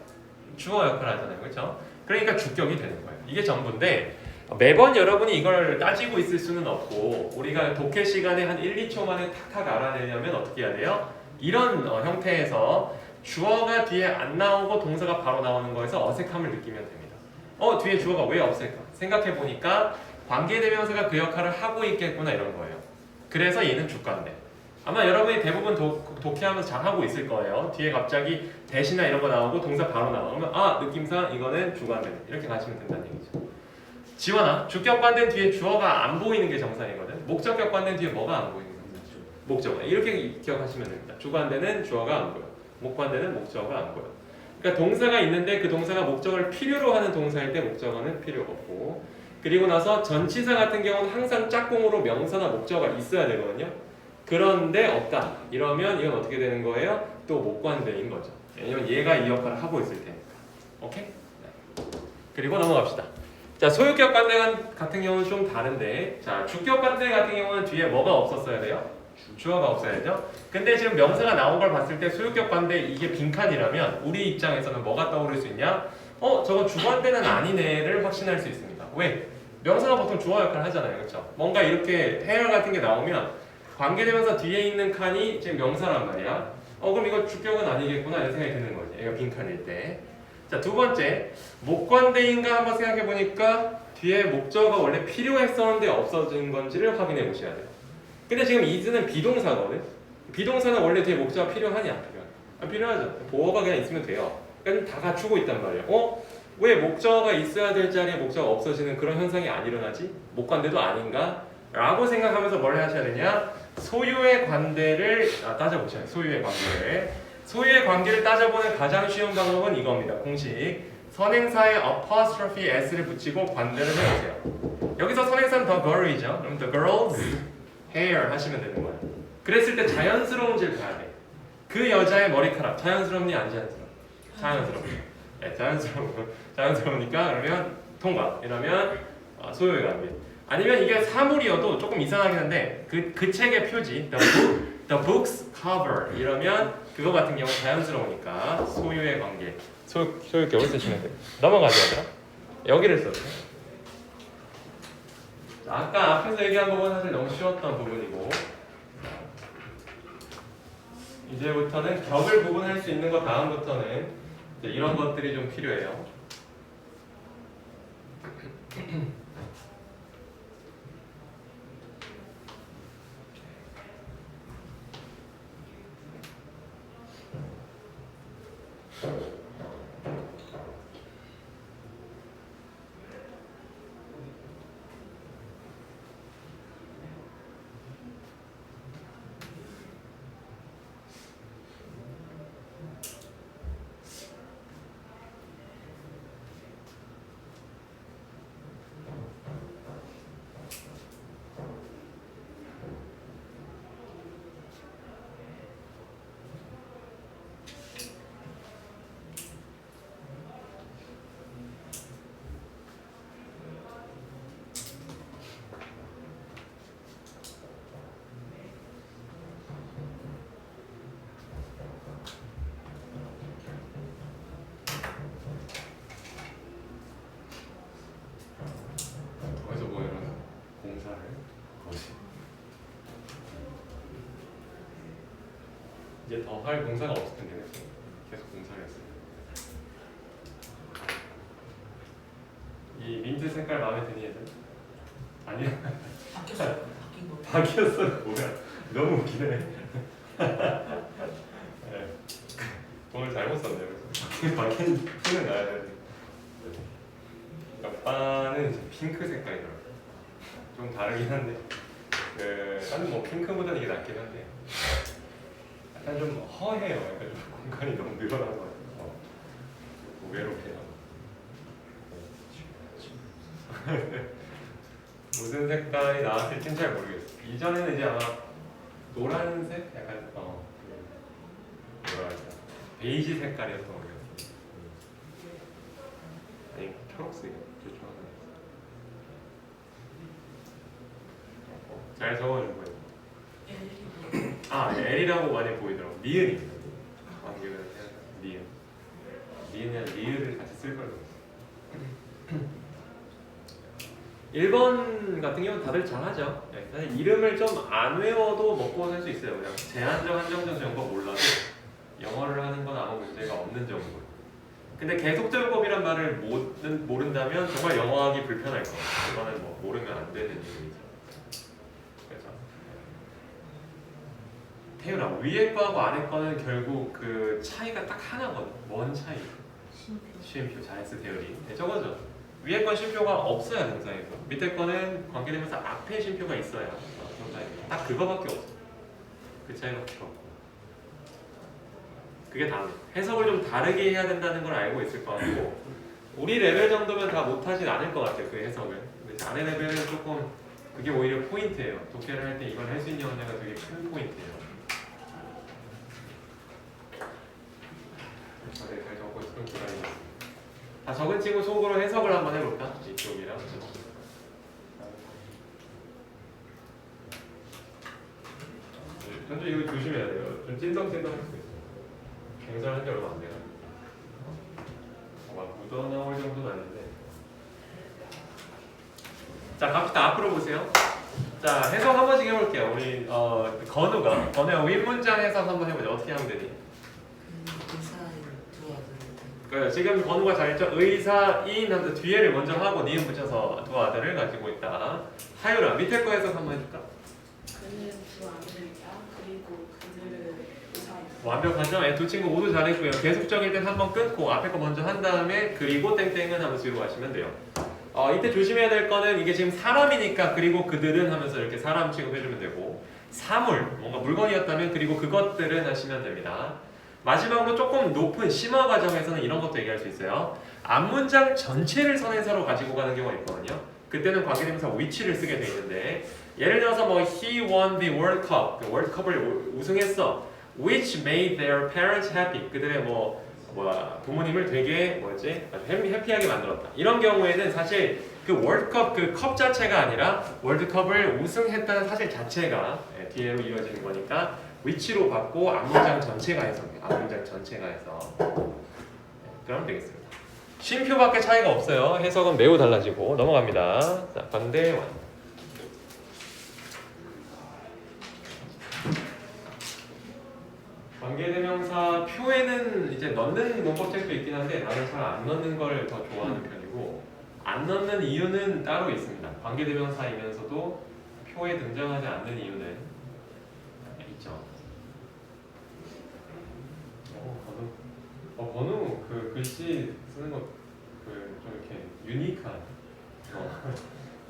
Speaker 1: 주어 역할을 하잖아요. 그렇죠? 그러니까 주격이 되는 거예요. 이게 전부인데 매번 여러분이 이걸 따지고 있을 수는 없고 우리가 독해 시간에 한 1, 2초 만에 탁탁 알아내려면 어떻게 해야 돼요? 이런 형태에서 주어가 뒤에 안 나오고 동사가 바로 나오는 거에서 어색함을 느끼면 됩니다. 뒤에 주어가 왜 없을까? 생각해보니까 관계대명사가 그 역할을 하고 있겠구나 이런 거예요. 그래서 얘는 주가인데 아마 여러분이 대부분 독해하면서 잘하고 있을 거예요. 뒤에 갑자기 대시나 이런 거 나오고 동사 바로 나오면 느낌상 이거는 주관된 이렇게 가시면 된다는 얘기죠. 지원아, 주격 관된 뒤에 주어가 안 보이는 게 정상이거든. 목적격 관된 뒤에 뭐가 안 보이는 거죠? 목적어. 이렇게 기억하시면 됩니다. 주관대는 주어가 안 보여. 목관대는 목적어가 안 보여. 그러니까 동사가 있는데 그 동사가 목적어를 필요로 하는 동사일 때 목적어는 필요가 없고, 그리고 나서 전치사 같은 경우는 항상 짝꿍으로 명사나 목적어가 있어야 되거든요. 그런데 없다. 이러면 이건 어떻게 되는 거예요? 또 목관대인 거죠. 왜냐면 얘가 이 역할을 하고 있을 테니까. 오케이? 네. 그리고 넘어갑시다. 자, 소유격 관대 같은 경우는 좀 다른데, 자, 주격 관대 같은 경우는 뒤에 뭐가 없었어야 돼요? 주어가 없어야죠. 근데 지금 명사가 나온 걸 봤을 때 소유격 관대 이게 빈칸이라면 우리 입장에서는 뭐가 떠오를 수 있냐? 저거 주관대는 아니네를 확신할 수 있습니다. 왜? 명사가 보통 주어 역할을 하잖아요. 그렇죠? 뭔가 이렇게 해열 같은 게 나오면 관계대명사 뒤에 있는 칸이 지금 명사란 말이야. 그럼 이거 주격은 아니겠구나 이런 생각이 드는 거지. 얘가 빈칸일 때. 자, 두 번째, 목관대인가 한번 생각해 보니까 뒤에 목적어가 원래 필요했었는데 없어진 건지를 확인해 보셔야 돼요. 근데 지금 is는 비동사거든. 비동사는 원래 뒤에 목적어가 필요하냐? 필요하죠. 보어가 그냥 있으면 돼요. 그러니까 다 갖추고 있단 말이에요. 왜 목적어가 있어야 될 자리에 목적어가 없어지는 그런 현상이 안 일어나지? 목관대도 아닌가? 라고 생각하면서 뭘 하셔야 되냐? 소유의 관대를 따져보셔야 돼요. 소유의 관계를. 소유의 관계를 따져보는 가장 쉬운 방법은 이겁니다. 공식. 선행사에 apostrophe s를 붙이고 관대를 해보세요. 여기서 선행사는 the girl이죠. 그럼 the girl's hair 하시면 되는 거예요. 그랬을 때 자연스러운지를 봐야 돼. 그 여자의 머리카락 자연스럽니 안 자연스러워? 자연스러워. 네, 자연스러우니까 그러면 통과. 이러면 소유의 관계. 아니면 이게 사물이어도 조금 이상하긴 한데 그 책의 표지 the book's cover 이러면 그거 같은 경우 자연스러우니까 소유의 관계 소유격을 쓰시면 돼요. 넘어가죠 얘들아. 여기를 썼어요. 아까 앞에서 얘기한 부분은 사실 너무 쉬웠던 부분이고, 이제부터는 격을 구분할 수 있는 거 다음부터는 이제 이런 것들이 좀 필요해요. 이제 더 할 공사가 없을 텐데 계속 공사를 했어요. 이 민트 색깔 마음에 드니 얘들? 아니야?
Speaker 2: 바뀌었어요. 바뀐 거.
Speaker 1: 바뀌었어. 뭐야? 너무 웃기네. 네. 돈을 잘못 썼네요. 바뀐 티는 나야 돼. 옆반은 이제 핑크 색깔이더라고요. 좀 다르긴 한데 나는 뭐 핑크보다는 이게 낫긴 한데 약간 좀 허해요. 약간 좀 공간이 너무 늘어난 것 같아요. 외롭게요. 무슨 색깔이 나왔을지는 잘 모르겠어요. 이전에는 이제 아마 노란색? 약간 뭐랄까 베이지 색깔이었던 것 같아요. 아니 초록색이요. 잘 적어준 거예요. L이라고 많이 보이더라고. 니은입니다. 관계를 니은. 니은이랑 리을을 같이 쓸 걸. 1번 같은 경우는 다들 잘하죠. 사실 이름을 좀 안 외워도 먹고 살 수 있어요. 그냥 제한적 한정적 정도 몰라도 영어를 하는 건 아무 문제가 없는 정도. 근데 계속적법이란 말을 모른다면 정말 영어하기 불편할 거예요. 이거는 뭐 모르면 안 되는 얘기죠. 그렇죠. 태윤아, 위에 거하고 아래 거는 결국 그 차이가 딱 하나거든. 뭔 차이? 쉼표. 잘했어, 태윤이. 네, 저거죠. 위에 건 쉼표가 없어야 동사이고 밑에 거는 관계되면서 앞에 쉼표가 있어야 동사이고 딱 그거밖에 없어. 그 차이밖에 없고. 그게 다 해석을 좀 다르게 해야 된다는 걸 알고 있을 것 같고 우리 레벨 정도면 다 못하진 않을 것 같아요. 그 해석을. 근데 아래 레벨은 조금 그게 오히려 포인트예요. 독해를 할 때 이걸 할 수 있냐 없냐가 되게 큰 포인트예요. 네, 잘 적고 있으면 고라니. 다 적은 친구 속으로 해석을 한번 해볼까? 이쪽이랑. 현재 이거 조심해야 돼요. 좀 찐덕찐덕 할 수 있어요. 갱설한 지 얼마 안 돼요. 막 묻어 나올 정도는 아닌데. 자, 갑시다. 앞으로 보세요. 자, 해석 한 번씩 해볼게요. 우리 건우야 윗문장 해석 한번 해보자. 어떻게 하면 되니?
Speaker 3: 의사인 두 아들.
Speaker 1: 그래요. 지금 건우가 잘했죠? 의사인 하면서 뒤에를 먼저 하고 니은 붙여서 두 아들을 가지고 있다. 하유라 밑에 거 해석 한번 해줄까?
Speaker 2: 그는 두 아들이다. 그리고 그들을 의사했어.
Speaker 1: 완벽하죠? 네, 두 친구 모두 잘했고요. 계속적일 땐 한 번 끊고 앞에 거 먼저 한 다음에 그리고 땡땡은 하면서 뒤로 가시면 돼요. 이때 조심해야 될 거는 이게 지금 사람이니까 그리고 그들은 하면서 이렇게 사람 취급해주면 되고 사물, 뭔가 물건이었다면 그리고 그것들은 하시면 됩니다. 마지막으로 조금 높은 심화 과정에서는 이런 것도 얘기할 수 있어요. 앞문장 전체를 선행사로 가지고 가는 경우가 있거든요. 그때는 관계대명사 which를 쓰게 돼 있는데 예를 들어서 뭐 he won the World Cup, 그 월드컵을 우승했어. which made their parents happy. 그들의 부모님을 되게 아주 해피하게 만들었다. 이런 경우에는 사실 그 월드컵 그 컵 자체가 아니라 월드컵을 우승했다는 사실 자체가 뒤에로 이어지는 거니까 which로 받고 앞문장 전체가 해석해요. 앞문장 전체가 해서 그러면 되겠습니다. 쉼표밖에 차이가 없어요. 해석은 매우 달라지고 넘어갑니다. 자, 반대완. 관계대명사 표에는 이제 넣는 문법책도 있긴 한데 나는 잘 안 넣는 걸 더 좋아하는 편이고 안 넣는 이유는 따로 있습니다. 관계대명사이면서도 표에 등장하지 않는 이유는 있죠. 번우 그 글씨 쓰는 거 그 좀 이렇게 유니크한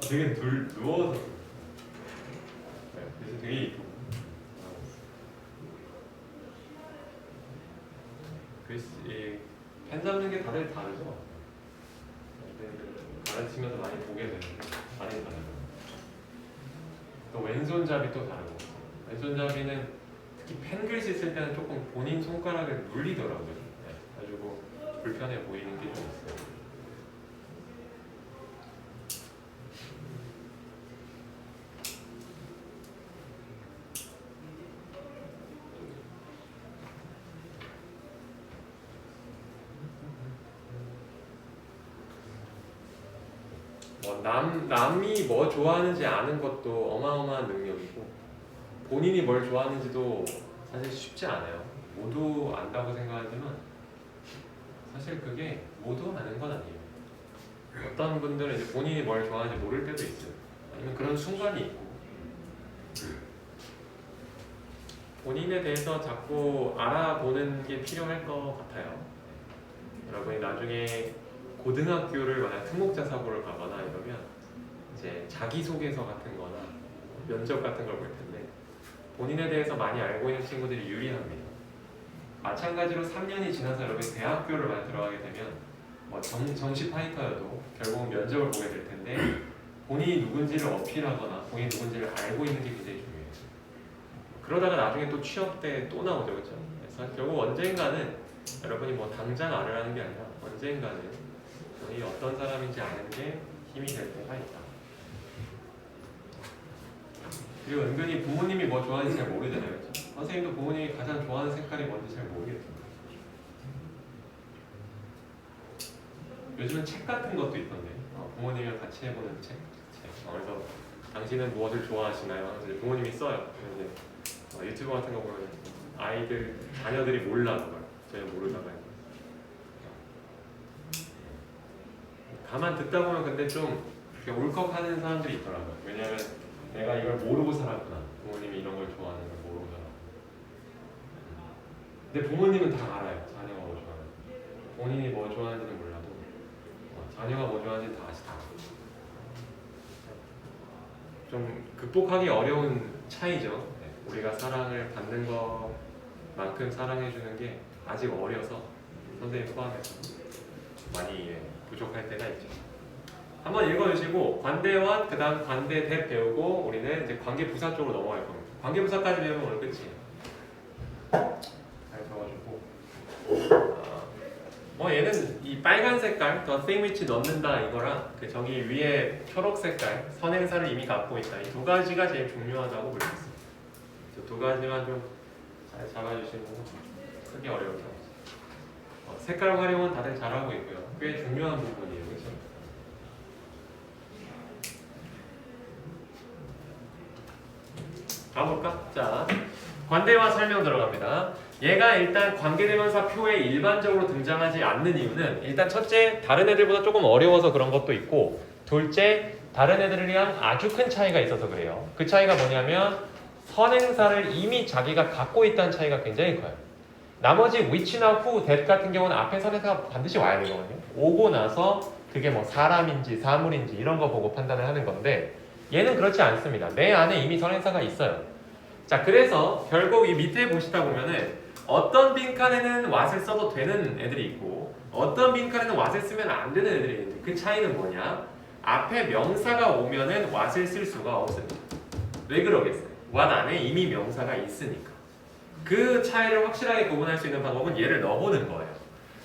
Speaker 1: 되게 누워서 네, 그래서 되게 이쁘고 글씨 펜 잡는 게 다들 다르죠. 가르치면서 많이 보게 되는데 많이 다르고 또 왼손잡이 또 다르고 왼손잡이는 특히 펜 글씨 쓸 때는 조금 본인 손가락을 눌리더라고요. 네, 가지고 불편해 보이는 게 좀 있어요. 남이 뭐 좋아하는지 아는 것도 어마어마한 능력이고 본인이 뭘 좋아하는지도 사실 쉽지 않아요. 모두 안다고 생각하지만 사실 그게 모두 아는 건 아니에요. 어떤 분들은 이제 본인이 뭘 좋아하는지 모를 때도 있어요. 아니면 그런 순간이 있고 본인에 대해서 자꾸 알아보는 게 필요할 것 같아요. 여러분이 나중에 고등학교를 만약 특목자 사고를 가거나 이러면 이제 자기소개서 같은 거나 면접 같은 걸 볼 텐데 본인에 대해서 많이 알고 있는 친구들이 유리합니다. 마찬가지로 3년이 지나서 여러분이 대학교를 만약 들어가게 되면 정시 파이터여도 결국은 면접을 보게 될 텐데 본인이 누군지를 어필하거나 본인이 누군지를 알고 있는 게 굉장히 중요해요. 그러다가 나중에 또 취업 때 또 나오죠. 그렇죠? 그래서 결국 언젠가는 여러분이 뭐 당장 알으라는 게 아니라 언젠가는 본인이 어떤 사람인지 아는 게 힘이 될 때가 있다. 그리고 은근히 부모님이 뭐 좋아하는지 잘 모르잖아요. 그렇죠? 선생님도 부모님이 가장 좋아하는 색깔이 뭔지 잘 모르겠어요. 요즘은 책 같은 것도 있던데 부모님이랑 같이 해보는 책. 그래서 당신은 무엇을 좋아하시나요? 하면서 부모님이 써요. 그래서 유튜브 같은 거 보면 자녀들이 몰라 그걸 전혀 모르다가 가만 듣다 보면 근데 좀 울컥하는 사람들이 있더라고요. 왜냐하면 내가 이걸 모르고 살았구나. 부모님이 이런 걸 좋아하는 걸 모르고 살았구나. 근데 부모님은 다 알아요. 자녀가 뭐 좋아하는지. 본인이 뭐 좋아하는지는 몰라도 자녀가 뭐 좋아하는지 다 아시다. 좀 극복하기 어려운 차이죠. 네. 우리가 사랑을 받는 것만큼 사랑해주는 게 아직 어려서 선생님 포함해서 많이 부족할 때가 있죠. 한번 읽어주시고 관대와 그 다음 관대대 배우고 우리는 이제 관계부사 쪽으로 넘어갈 겁니다. 관계부사까지 배우면 오늘 끝이에요. 잘 적어주고 뭐 얘는 이 빨간 색깔 the thing which 넣는다 이거랑 그 저기 위에 초록 색깔 선행사를 이미 갖고 있다 이 두 가지가 제일 중요하다고 볼 수 있습니다. 두 가지만 좀 잘 잡아주시면 크게 어려울 게 없어요. 색깔 활용은 다들 잘하고 있고요. 꽤 중요한 부분이에요. 그렇죠? 가볼까? 자, 관대와 설명 들어갑니다. 얘가 일단 관계대명사 표에 일반적으로 등장하지 않는 이유는 일단 첫째, 다른 애들보다 조금 어려워서 그런 것도 있고 둘째, 다른 애들이랑 아주 큰 차이가 있어서 그래요. 그 차이가 뭐냐면 선행사를 이미 자기가 갖고 있다는 차이가 굉장히 커요. 나머지 which나 who, that 같은 경우는 앞에 선행사가 반드시 와야 되거든요. 오고 나서 그게 뭐 사람인지 사물인지 이런 거 보고 판단을 하는 건데 얘는 그렇지 않습니다. 내 안에 이미 선행사가 있어요. 자, 그래서 결국 이 밑에 보시다 보면은 어떤 빈칸에는 what을 써도 되는 애들이 있고 어떤 빈칸에는 what을 쓰면 안 되는 애들이 있는데 그 차이는 뭐냐? 앞에 명사가 오면은 what을 쓸 수가 없습니다. 왜 그러겠어요? what 안에 이미 명사가 있으니까. 그 차이를 확실하게 구분할 수 있는 방법은 얘를 넣어보는 거예요.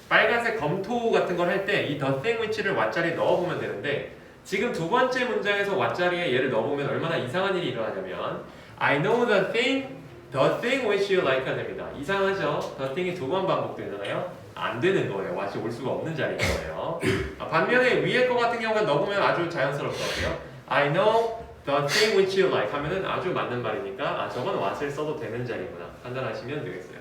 Speaker 1: 빨간색 검토 같은 걸 할 때 이 the thing which를 what 자리에 넣어보면 되는데 지금 두 번째 문장에서 what 자리에 얘를 넣어보면 얼마나 이상한 일이 일어나냐면 I know the thing which you like가 됩니다. 이상하죠? the thing이 두 번 반복되잖아요. 안 되는 거예요. what이 올 수가 없는 자리인 거예요. 반면에 위에 거 같은 경우가 넣어보면 아주 자연스럽을 거예요. I know the thing which you like 하면은 아주 맞는 말이니까 저건 what을 써도 되는 자리구나 판단하시면 되겠어요.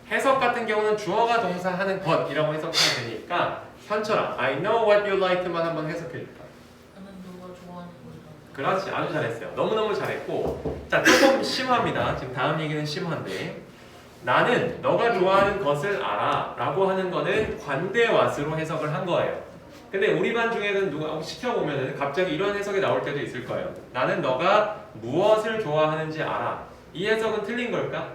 Speaker 1: 해석 같은 경우는 주어가 동사하는 것이라고 해석하면 되니까 현철아 I know what you like만 한번 해석해 줄까?
Speaker 2: 나는 너가 좋아하는 거잖아.
Speaker 1: 그렇지, 아주 잘했어요. 너무너무 잘했고 자, 조금 심화입니다. 지금 다음 얘기는 심화인데 나는 너가 좋아하는 것을 알아 라고 하는 거는 관대 what으로 해석을 한 거예요. 근데 우리 반 중에는 누가 시켜보면은 갑자기 이런 해석이 나올 때도 있을 거예요. 나는 너가 무엇을 좋아하는지 알아. 이 해석은 틀린 걸까?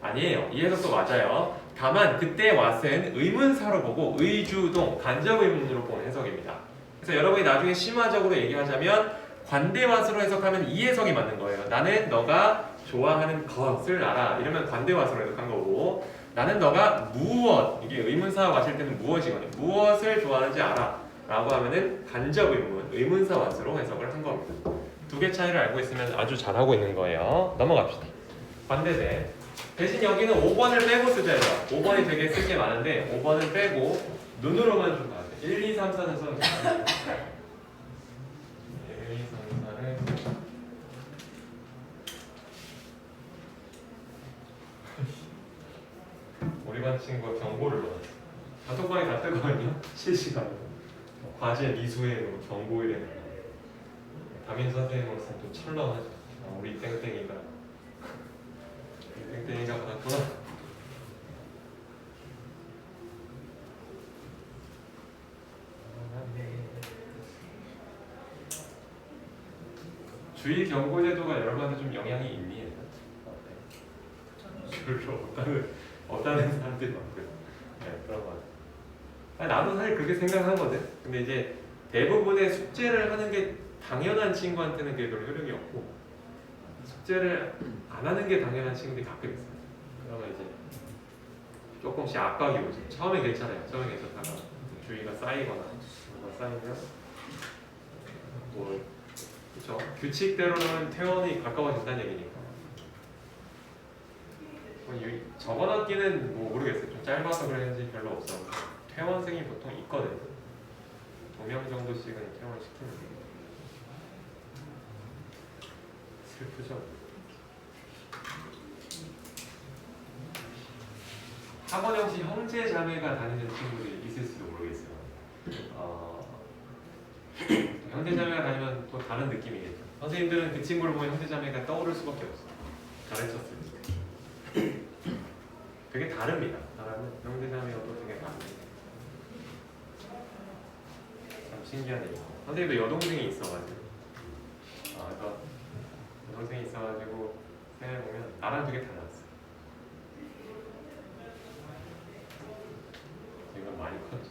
Speaker 1: 아니에요. 이 해석도 맞아요. 다만 그때 what은 의문사로 보고 의주동, 간접 의문으로 보는 해석입니다. 그래서 여러분이 나중에 심화적으로 얘기하자면 관대 what으로 해석하면 이 해석이 맞는 거예요. 나는 너가 좋아하는 것을 알아. 이러면 관대 what으로 해석한 거고 나는 너가 무엇, 이게 의문사가 왔을 때는 무엇이거든요. 무엇을 좋아하는지 알아 라고 하면은 간접 의문, 의문사 what으로 해석을 한 겁니다. 두 개 차이를 알고 있으면 아주 잘하고 있는 거예요. 넘어갑시다. 관대대. 대신 여기는 5번을 빼고 쓰자요. 5번이 되게 쓸 게 많은데 5번을 빼고 눈으로만 좀 봐야 돼. 1, 2, 3, 4는 써는 1, 2, 3, 4를 우리 반 친구가 경고를 넣었어. 단톡방에 다 뜨거든요. 실시간으로. 과제 미수에 경고를 해요. 담임 선생님으로서 또 철렁하죠. 우리 땡땡이가 받았구나. 주의 경고 제도가 여러분한테 좀 영향이 있니? 별로 없다는 사람들이 많고요. 네, 그런 거 같아요. 나도 사실 그렇게 생각하거든. 근데 이제 대부분의 숙제를 하는 게 당연한 친구한테는 그게 별로 효력이 없고 숙제를 안 하는 게 당연한 친구들이 가끔 있어요. 그러면 이제 조금씩 압박이 오죠. 처음에 괜찮아요. 처음에 괜찮다가 주의가 쌓이거나 뭐가 쌓이면 뭐 그렇죠. 규칙대로는 퇴원이 가까워진다는 얘기니까. 저번 학기는 뭐 모르겠어요. 좀 짧아서 그랬는지 별로 없어. 퇴원생이 보통 있거든요. 2명 정도씩은 퇴원을 시키는데 슬프죠. 학원 형식 형제 자매가 다니는 친구들이 있을지도 모르겠어요. 형제 자매가 다니면 또 다른 느낌이겠죠. 선생님들은 그 친구를 보면 형제 자매가 떠오를 수밖에 없어. 가르쳤으니까. 되게 다릅니다. 사람은 형제 자매가 또 되게 다릅니다. 참 신기한 얘기. 선생님도 여동생이 있어가지고, 여동생이 있어가지고 생각해보면 나랑 되게 달랐어. 이건 많이 컸죠.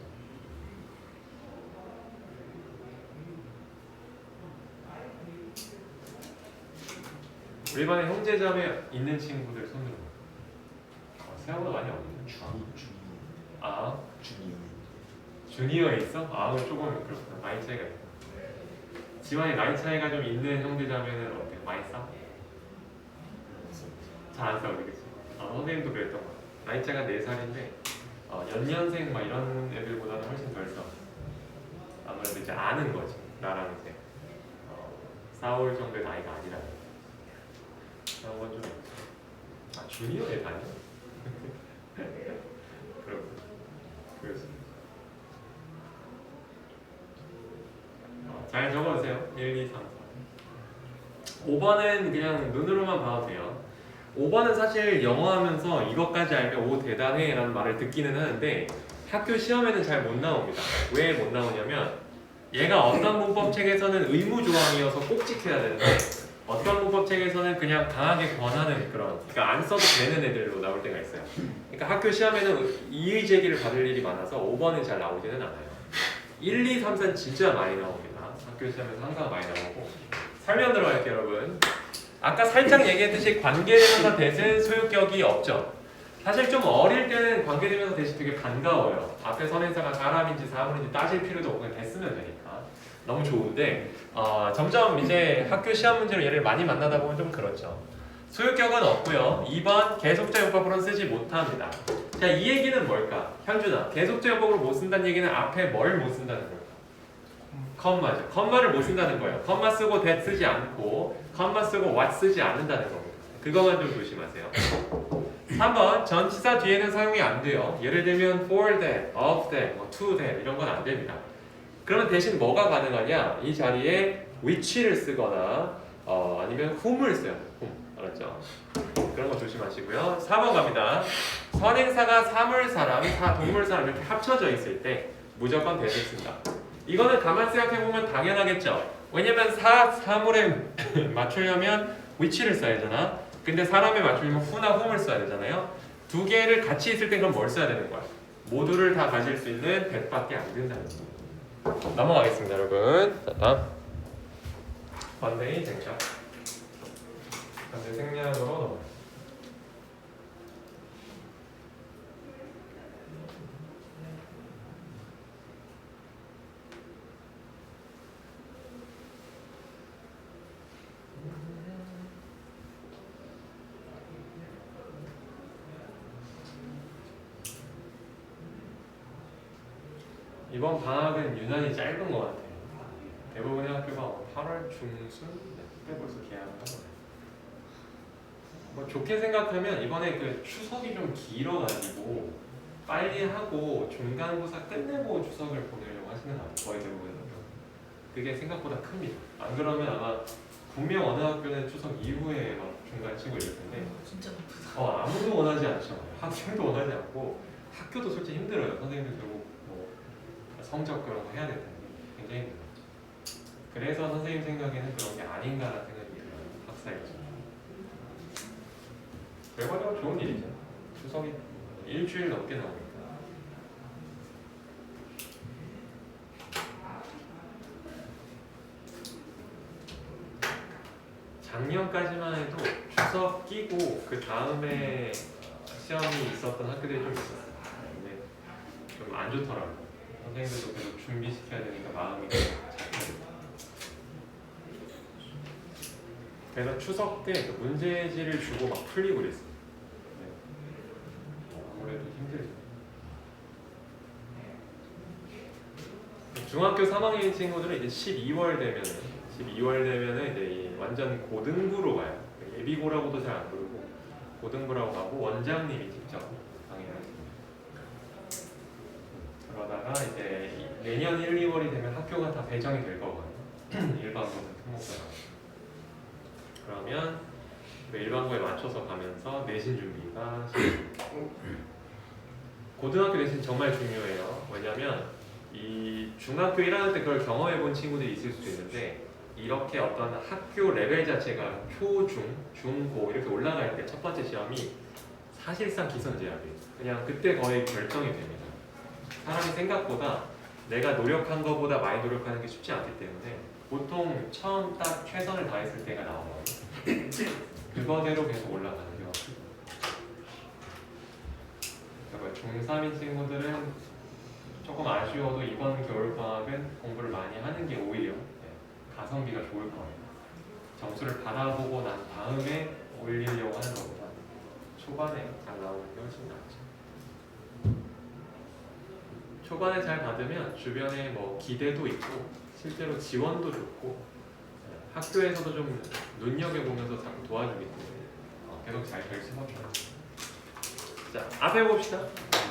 Speaker 1: 우리 반에 형제자매 있는 친구들 손들어. 생각보다 많이 없네. 아, 주니어에 있어? 아, 그럼 조금 그렇구나. 나이 차이가 있다. 지환이 나이 차이가 좀 있는 형제자매는 어때? 많이 싸워? 잘 안 싸우지, 그치? 선생님도 그랬던 거 같아. 나이 차이가 4살인데 연년생 막 이런 애들보다는 훨씬 덜 싸워. 아무래도 이제 아는 거지. 나랑 이제 싸울 정도의 나이가 아니라. 그런 건 좀 있죠. 아, 주니어에 다녀? 그렇구나. 그렇습니다. 잘 적어주세요. 1, 2, 3, 4. 5번은 그냥 눈으로만 봐도 돼요. 5번은 사실 영어 하면서 이것까지 알면 오 대단해 라는 말을 듣기는 하는데 학교 시험에는 잘 못 나옵니다. 왜 못 나오냐면 얘가 어떤 문법책에서는 의무조항이어서 꼭 지켜야 되는데 어떤 문법책에서는 그냥 강하게 권하는 그런, 그러니까 안 써도 되는 애들로 나올 때가 있어요. 그러니까 학교 시험에는 이의 제기를 받을 일이 많아서 5번은 잘 나오지는 않아요. 1, 2, 3, 4는 진짜 많이 나옵니다. 학교 시험에서 항상 많이 나오고. 설명 들어갈게요, 여러분. 아까 살짝 얘기했듯이 관계대명사 대신 소유격이 없죠. 사실 좀 어릴 때는 관계대명사 대신 되게 반가워요. 앞에 선행사가 사람인지 사물인지 따질 필요도 없고 그냥 됐으면 되니까 너무 좋은데 점점 이제 학교 시험 문제로 얘를 많이 만나다 보면 좀 그렇죠. 소유격은 없고요. 2번 계속적 용법으로는 쓰지 못합니다. 자, 이 얘기는 뭘까? 현준아, 계속적 용법으로 못 쓴다는 얘기는 앞에 뭘 못 쓴다는 걸까? 컴마죠. 컴마를 못 쓴다는 거예요. 컴마 쓰고 that 쓰지 않고 컴마 쓰고 what 쓰지 않는다는 겁니다. 그거만 좀 조심하세요. 3번 전치사 뒤에는 사용이 안 돼요. 예를 들면 for that, of that, to that 이런 건 안 됩니다. 그러면 대신 뭐가 가능하냐? 이 자리에 which를 쓰거나 아니면 whom을 써요. whom. 알았죠? 그런 거 조심하시고요. 4번 갑니다. 선행사가 사물사람, 동물사람 이렇게 합쳐져 있을 때 무조건 that을 쓴다. 이거는 가만 생각해보면 당연하겠죠. 왜냐면 사물에 맞추려면 which를 써야 되잖아. 근데 사람에 맞추려면 who나 whom을 써야 되잖아요. 두 개를 같이 있을 때 그럼 뭘 써야 되는 거야? 모두를 다 가질 수 있는 that밖에 안 된다는 거예요. 넘어가겠습니다, 여러분. 자, 다음. 번데이 생략. 번데이 생략으로 넘어가요. 이번 방학은 유난히 짧은 것 같아요. 대부분의 학교가 8월 중순? 그때 벌써 개학을 하거든요. 뭐 좋게 생각하면 이번에 그 추석이 좀 길어가지고 빨리 하고 중간고사 끝내고 추석을 보내려고 하시는 것 같아요. 거의 대부분의 학교. 그게 생각보다 큽니다. 안 그러면 아마 분명 어느 학교는 추석 이후에 막 중간 치고 이럴 텐데
Speaker 2: 진짜 바쁘다.
Speaker 1: 아무도 원하지 않죠. 학생도 원하지 않고 학교도 솔직히 힘들어요. 선생님들 결국 성적 그런 거 해야 될 텐데 굉장히 힘들어요. 그래서 선생님 생각에는 그런 게 아닌가라는 생각이 들어요. 학사이죠. 결과적으로 좋은 일이죠. 추석이 일주일 넘게 나오니까. 작년까지만 해도 추석 끼고 그 다음에 시험이 있었던 학교들이 좀 있었어요. 근데 좀 안 좋더라고요. 선생님들도 계속 준비시켜야 되니까 마음이 잡힙니다. 그래서 추석 때 문제지를 주고 막 풀리고 그랬어요. 네. 아무래도 힘들죠. 중학교 3학년 친구들은 이제 12월 되면은 이제 완전 고등부로 가요. 예비고라고도 잘 안 부르고 고등부라고 하고 원장님이 직접 강의를 하십니다. 그러다가 이제 내년 1, 2월이 되면 학교가 다 배정이 될 거거든요. 일반고는 특목고가. 그러면 그 일반고에 맞춰서 가면서 내신 준비가 고등학교 내신 정말 중요해요. 왜냐면 이 중학교 1학년 때 그걸 경험해 본 친구들이 있을 수도 있는데 이렇게 어떤 학교 레벨 자체가 초중, 중고 이렇게 올라갈 때 첫 번째 시험이 사실상 기선제압이에요. 그냥 그때 거의 결정이 됩니다. 사람이 생각보다 내가 노력한 것보다 많이 노력하는 게 쉽지 않기 때문에 보통 처음 딱 최선을 다했을 때가 나와요. 그거대로 계속 올라가는 게 맞습니다. 중3인 친구들은 조금 아쉬워도 이번 겨울방학은 공부를 많이 하는 게 오히려 가성비가 좋을 거예요. 점수를 받아보고 난 다음에 올리려고 하는 것보다 초반에 잘 나오는 게 훨씬 낫죠. 초반에 잘 받으면 주변에 뭐 기대도 있고 실제로 지원도 좋고 학교에서도 좀 눈여겨보면서 자꾸 도와주기 때문에 계속 잘 될 수밖에 없어요. 자, 앞에 봅시다.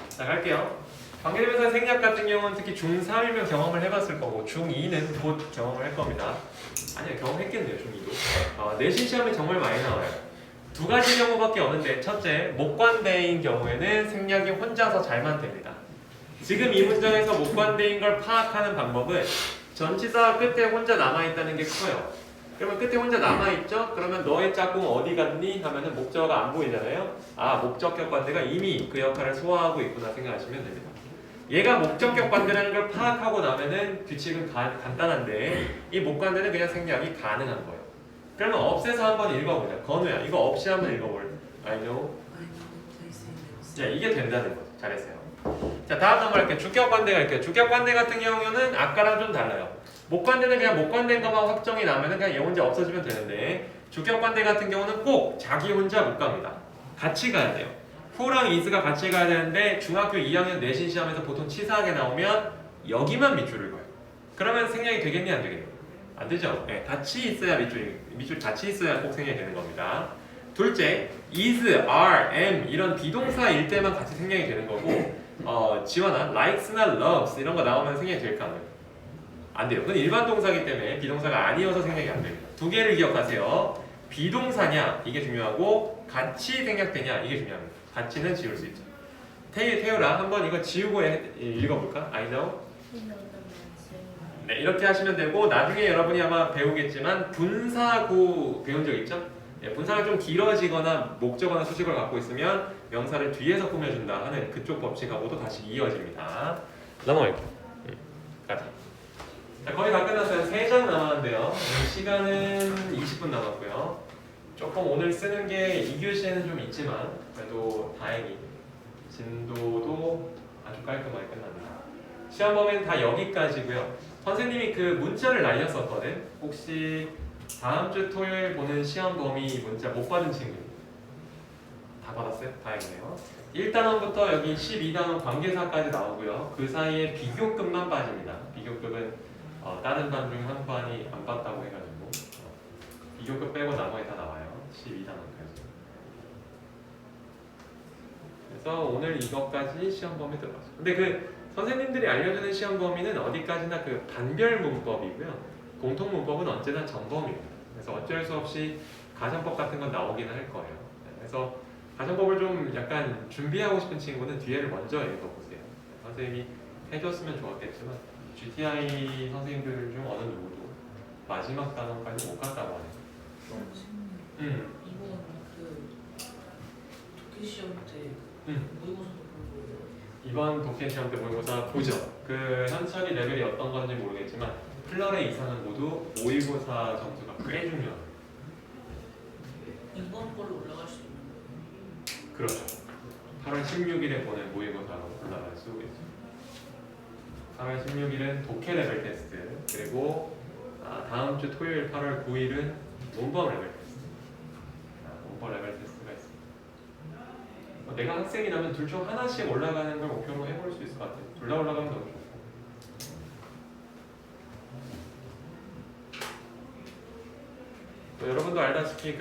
Speaker 1: 자, 갈게요. 관계대명사 생략 같은 경우는 특히 중3이면 경험을 해봤을 거고 중2는 곧 경험을 할 겁니다. 아니요, 경험했겠네요, 중2도. 내신 시험에 정말 많이 나와요. 두 가지 경우밖에 없는데 첫째, 목관대인 경우에는 생략이 혼자서 잘만 됩니다. 지금 이 문장에서 목관대인 걸 파악하는 방법은 전치사 끝에 혼자 남아있다는 게 커요. 그러면 끝에 혼자 남아있죠? 그러면 너의 짝꿍 어디 갔니? 하면은 목적어가 안 보이잖아요. 아, 목적격 관대가 이미 그 역할을 소화하고 있구나 생각하시면 됩니다. 얘가 목적격 관대라는 걸 파악하고 나면은 규칙은 간단한데 이 목관대는 그냥 생략이 가능한 거예요. 그러면 없애서 한번 읽어보자. 건우야, 이거 없이 한번 읽어볼래? I know. 자, 이게 된다는 거죠. 잘했어요. 자, 다음 넘어갈게요. 주격 관대 갈게요. 주격 관대 같은 경우는 아까랑 좀 달라요. 목관대는 그냥 목관대인 것만 확정이 나면은 그냥 얘 혼자 없어지면 되는데 주격 관대 같은 경우는 꼭 자기 혼자 못 갑니다. 같이 가야 돼요. who랑 is가 같이 가야 되는데 중학교 2학년 내신 시험에서 보통 치사하게 나오면 여기만 밑줄을 그어요. 그러면 생략이 되겠니 안 되겠니? 안 되죠. 네, 같이 있어야 밑줄 같이 있어야 꼭 생략이 되는 겁니다. 둘째, is, are, am 이런 비동사일 때만 같이 생략이 되는 거고 지원아, likes나 loves 이런 거 나오면 생략이 될까 안 돼요? 안 돼요. 그건 일반 동사이기 때문에 비동사가 아니어서 생략이 안 됩니다. 두 개를 기억하세요. 비동사냐 이게 중요하고 같이 생략되냐 이게 중요합니다. 같이는 지울 수 있죠. 태유라 한번 이거 지우고 읽어볼까? I know. 네, 이렇게 하시면 되고 나중에 여러분이 아마 배우겠지만 분사구 배운 적 있죠? 네, 분사가 좀 길어지거나 목적어나 수식을 갖고 있으면 명사를 뒤에서 꾸며준다 하는 그쪽 법칙하고도 다시 이어집니다. 넘어갈게요. 가자. 자, 거의 다 끝났어요. 3장 남았는데요. 시간은 20분 남았고요. 조금 오늘 쓰는 게 2교시에는 좀 있지만 그래도 다행히 진도도 아주 깔끔하게 끝납니다. 시험 범위는 다 여기까지고요. 선생님이 그 문자를 날렸었거든. 혹시 다음 주 토요일 보는 시험 범위 문자 못 받은 친구 다 받았어요? 다행이네요. 1단원부터 여기 12단원 관계사까지 나오고요. 그 사이에 비교급만 빠집니다. 비교급은 다른 반 중 한 반이 안 봤다고 해가지고 비교급 빼고 나머지 다 나와요. 12단원까지. 그래서 오늘 이것까지 시험 범위 들어갔어요. 근데 그 선생님들이 알려주는 시험 범위는 어디까지나 그 반별 문법이고요. 공통 문법은 언제나 전범입니다. 그래서 어쩔 수 없이 가정법 같은 건 나오긴 할 거예요. 그래서 가정법을 좀 약간 준비하고 싶은 친구는 뒤에를 먼저 읽어보세요. 선생님이 해줬으면 좋았겠지만 GTI 선생님들 중 어느 누구도 마지막 단원까지 못 갔다고 하네요.
Speaker 2: 이번 그 독해 시험 때 모의고사도 보는 거예요.
Speaker 1: 이번 독해 시험 때 모의고사 보죠. 그 현철이 레벨이 어떤 건지 모르겠지만 플러레 이상은 모두 모의고사 점수가 꽤 중요해요.
Speaker 2: 이번 걸로 올라갈 수 있는 거예요.
Speaker 1: 그렇죠. 8월 16일에 보낸 모의고사로 올라갈 수 있죠. 8월 16일은 독해 레벨 테스트, 그리고 다음 주 토요일 8월 9일은 문법 레벨 테스트. 문법 레벨 테스트가 있습니다. 내가 학생이라면 둘 중 하나씩 올라가는 걸 목표로 해볼 수 있을 것 같아요. 둘 다 올라가면 너무 좋고. 여러분도 알다시피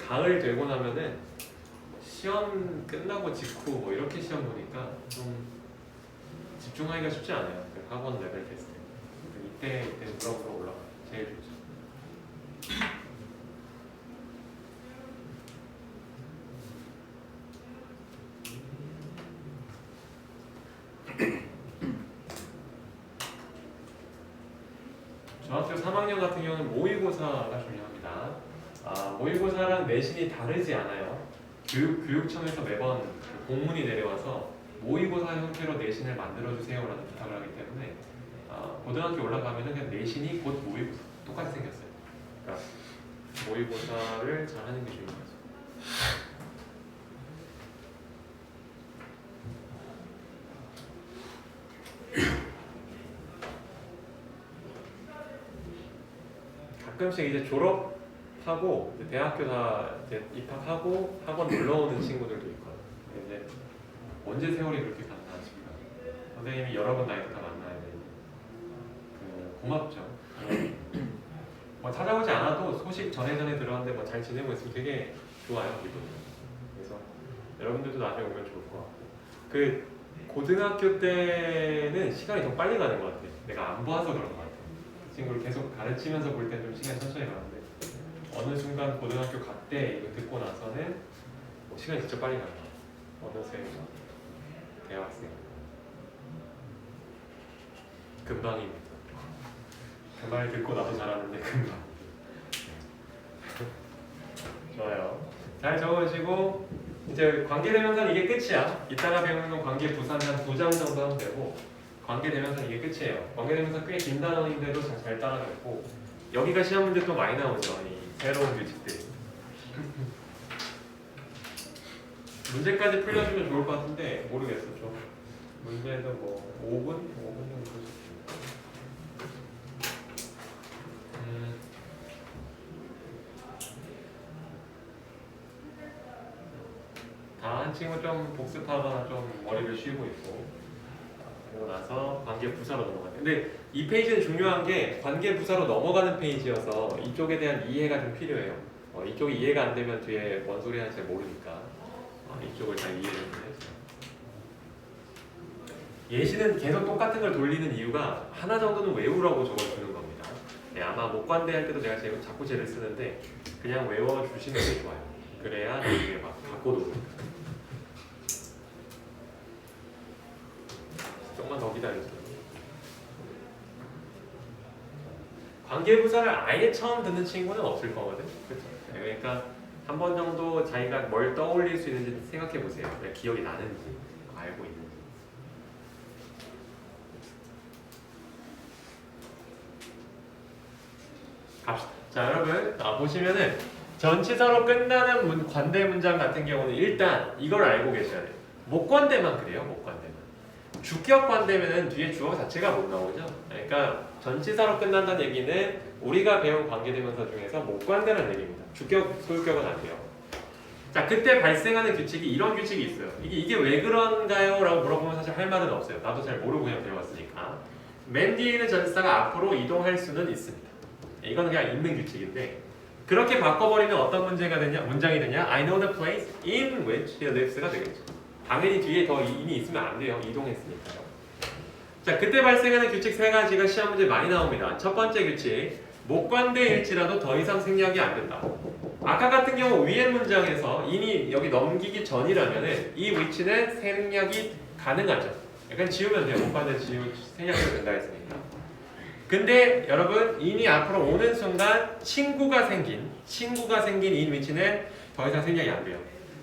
Speaker 1: 가을 되고 나면은 시험 끝나고 직후 뭐 이렇게 시험 보니까 좀 집중하기가 쉽지 않아요. 그 학원 레벨 테스트. 이때 무럭무럭 올라가 제일 좋죠. 중학교 3학년 같은 경우는 모의고사가 중요합니다. 모의고사랑 내신이 다르지 않아요. 교육청에서 매번 그 공문이 내려와서 모의고사 형태로 내신을 만들어주세요라는 부탁을 하기 때문에 고등학교 올라가면은 그냥 내신이 곧 모의고사 똑같이 생겼어요. 그러니까 모의고사를 잘하는 게 중요하죠. 가끔씩 이제 졸업하고 이제 대학교 다 이제 입학하고 학원 놀러 오는 친구들도 있거든요. 이제 언제 세월이 그렇게 갔나 싶어요. 선생님이 여러 번 나이도 다 만나야 되니 고맙죠. 뭐 찾아오지 않아도 소식 전에 들었는데 뭐 잘 지내고 있으면 되게 좋아요, 기분이. 그래서 여러분들도 나중에 오면 좋을 것 같고. 그 고등학교 때는 시간이 더 빨리 가는 것 같아요. 내가 안 봐서 그런 것 같아요. 친구를 계속 가르치면서 볼 때 좀 시간이 천천히 가는데 어느 순간 고등학교 갔대 이거 듣고 나서는 뭐 시간이 진짜 빨리 가는 거야. 어느새 대학생 금방입니다. 그 말 듣고 나도 잘하는데 금방. 좋아요. 잘 적으시고 이제 관계대명사는 이게 끝이야. 이따가 배우는 건 관계부사는 한 2장 정도 하면 되고 관계대명사는 이게 끝이에요. 관계대명사 꽤 긴 단어인데도 잘 따라갔고 여기가 시험 문제 또 많이 나오죠. 이 새로운 규칙들이. 문제까지 풀려주면 좋을 것 같은데 모르겠어 좀. 문제도 뭐 5분 정도 풀 한 친구 좀 복습하거나 좀 머리를 쉬고 있고 그러고 나서 관계부사로 넘어가요. 근데 이 페이지는 중요한 게 관계부사로 넘어가는 페이지여서 이쪽에 대한 이해가 좀 필요해요. 이쪽이 이해가 안 되면 뒤에 뭔 소리 하는지 모르니까 이쪽을 잘 이해를 해주세요. 예시는 계속 똑같은 걸 돌리는 이유가 하나 정도는 외우라고 적어주는 겁니다. 네, 아마 목관대할 때도 내가 자꾸 쟤를 쓰는데 그냥 외워주시는 게 좋아요. 그래야 나중에 막 바꿔도 조금만 더 기다려주세요. 관계부사를 아예 처음 듣는 친구는 없을 거거든. 그렇죠? 그러니까 한 번 정도 자기가 뭘 떠올릴 수 있는지 생각해 보세요. 기억이 나는지 알고 있는지. 갑시다. 자, 여러분 보시면은 전치사로 끝나는 관대 문장 같은 경우는 일단 이걸 알고 계셔야 돼요. 목관대만 그래요. 목관대만. 주격 관대면은 뒤에 주어 자체가 못 나오죠. 그러니까 전치사로 끝난다는 얘기는 우리가 배운 관계대명사 중에서 목관대라는 얘기입니다. 주격, 소유격은 안 돼요. 자, 그때 발생하는 규칙이 이런 규칙이 있어요. 이게 왜 그런가요? 라고 물어보면 사실 할 말은 없어요. 나도 잘 모르고 그냥 배웠으니까. 맨 뒤에 있는 전치사가 앞으로 이동할 수는 있습니다. 이건 그냥 있는 규칙인데 그렇게 바꿔버리면 어떤 문장이 되냐? I know the place in which he lives가 되겠죠. 당연히 뒤에 더 in이 있으면 안 돼요. 이동했으니까요. 자, 그때 발생하는 규칙 3가지가 시험 문제 많이 나옵니다. 첫 번째 규칙, 목관대일지라도 더 이상 생략이 안 된다. 아까 같은 경우 위의 문장에서 in이 여기 넘기기 전이라면은 이 위치는 생략이 가능하죠. 약간 지우면 돼요. 목관대 생략해도 된다 했으니까. 근데 여러분 in이 앞으로 오는 순간 친구가 생긴 in 위치는 더 이상 생략이 안 돼요.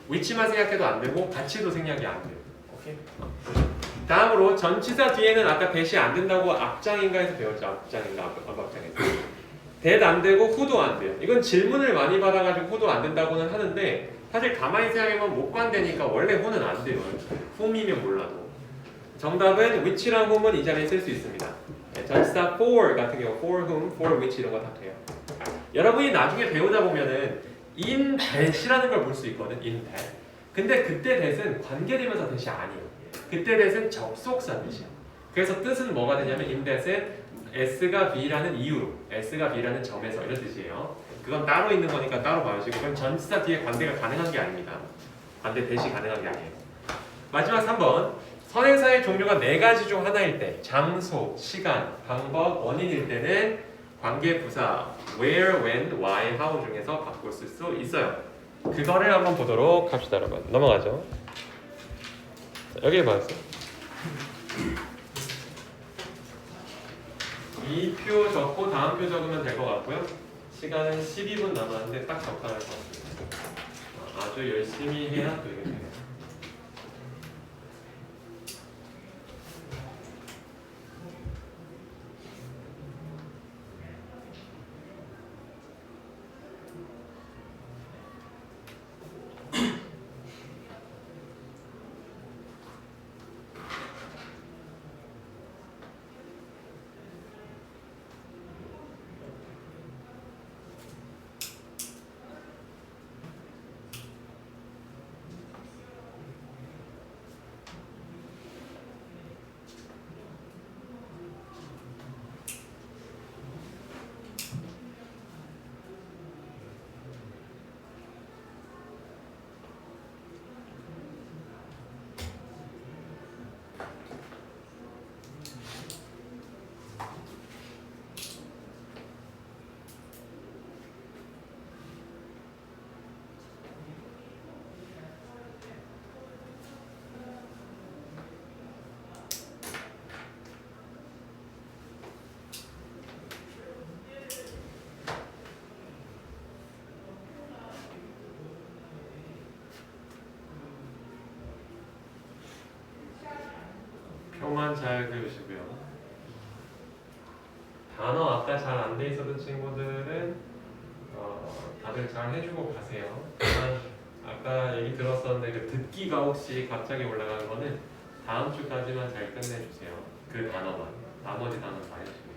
Speaker 1: 위치만 생략해도 안 되고 가치도 생략이 안 돼요. 오케이? 다음으로 전치사 뒤에는 아까 대시 안 된다고 앞장인가에서 배웠죠. 앞장인가 앞장에서 that 안 되고 who도 안 돼요. 이건 질문을 많이 받아가지고 who도 안 된다고는 하는데 사실 가만히 생각해보면 목관되니까 원래 who는 안 돼요. whom이면 몰라도 정답은 which랑 whom은 이 자리에 쓸 수 있습니다. 전치사 for 같은 경우 for whom, for which 이런 거 다 돼요. 여러분이 나중에 배우다 보면은 in that이라는 걸 볼 수 있거든. in that. 근데 그때 that은 관계대명사 that이 아니에요. 그때 that은 접속사 that이에요. 그래서 뜻은 뭐가 되냐면 in that은 S가 B라는 이유로 S가 B라는 점에서 이런 뜻이에요. 그건 따로 있는 거니까 따로 봐주시고 그럼 전치사 뒤에 관대가 가능한 게 아닙니다. 관대 that이 가능한 게 아니에요. 마지막 3번 선행사의 종류가 4가지 중 하나일 때 장소, 시간, 방법, 원인일 때는 관계부사 where, when, why, how 중에서 바꿀 수 있어요. 그거를 한번 보도록 합시다. 여러분 넘어가죠. 자, 여기 봤어요. 이 표 적고 다음 표 적으면 될 것 같고요. 시간은 12분 남았는데 딱 적당할 것 같습니다. 아주 열심히 해야 되겠네요. 표만 잘 그려주시고요. 단어 아까 잘 안 돼 있었던 친구들은 다들 잘 해주고 가세요. 다만 아까 얘기 들었었는데 그 듣기가 혹시 갑자기 올라간 거는 다음 주까지만 잘 끝내주세요. 그 단어만. 나머지 단어 다 해주세요.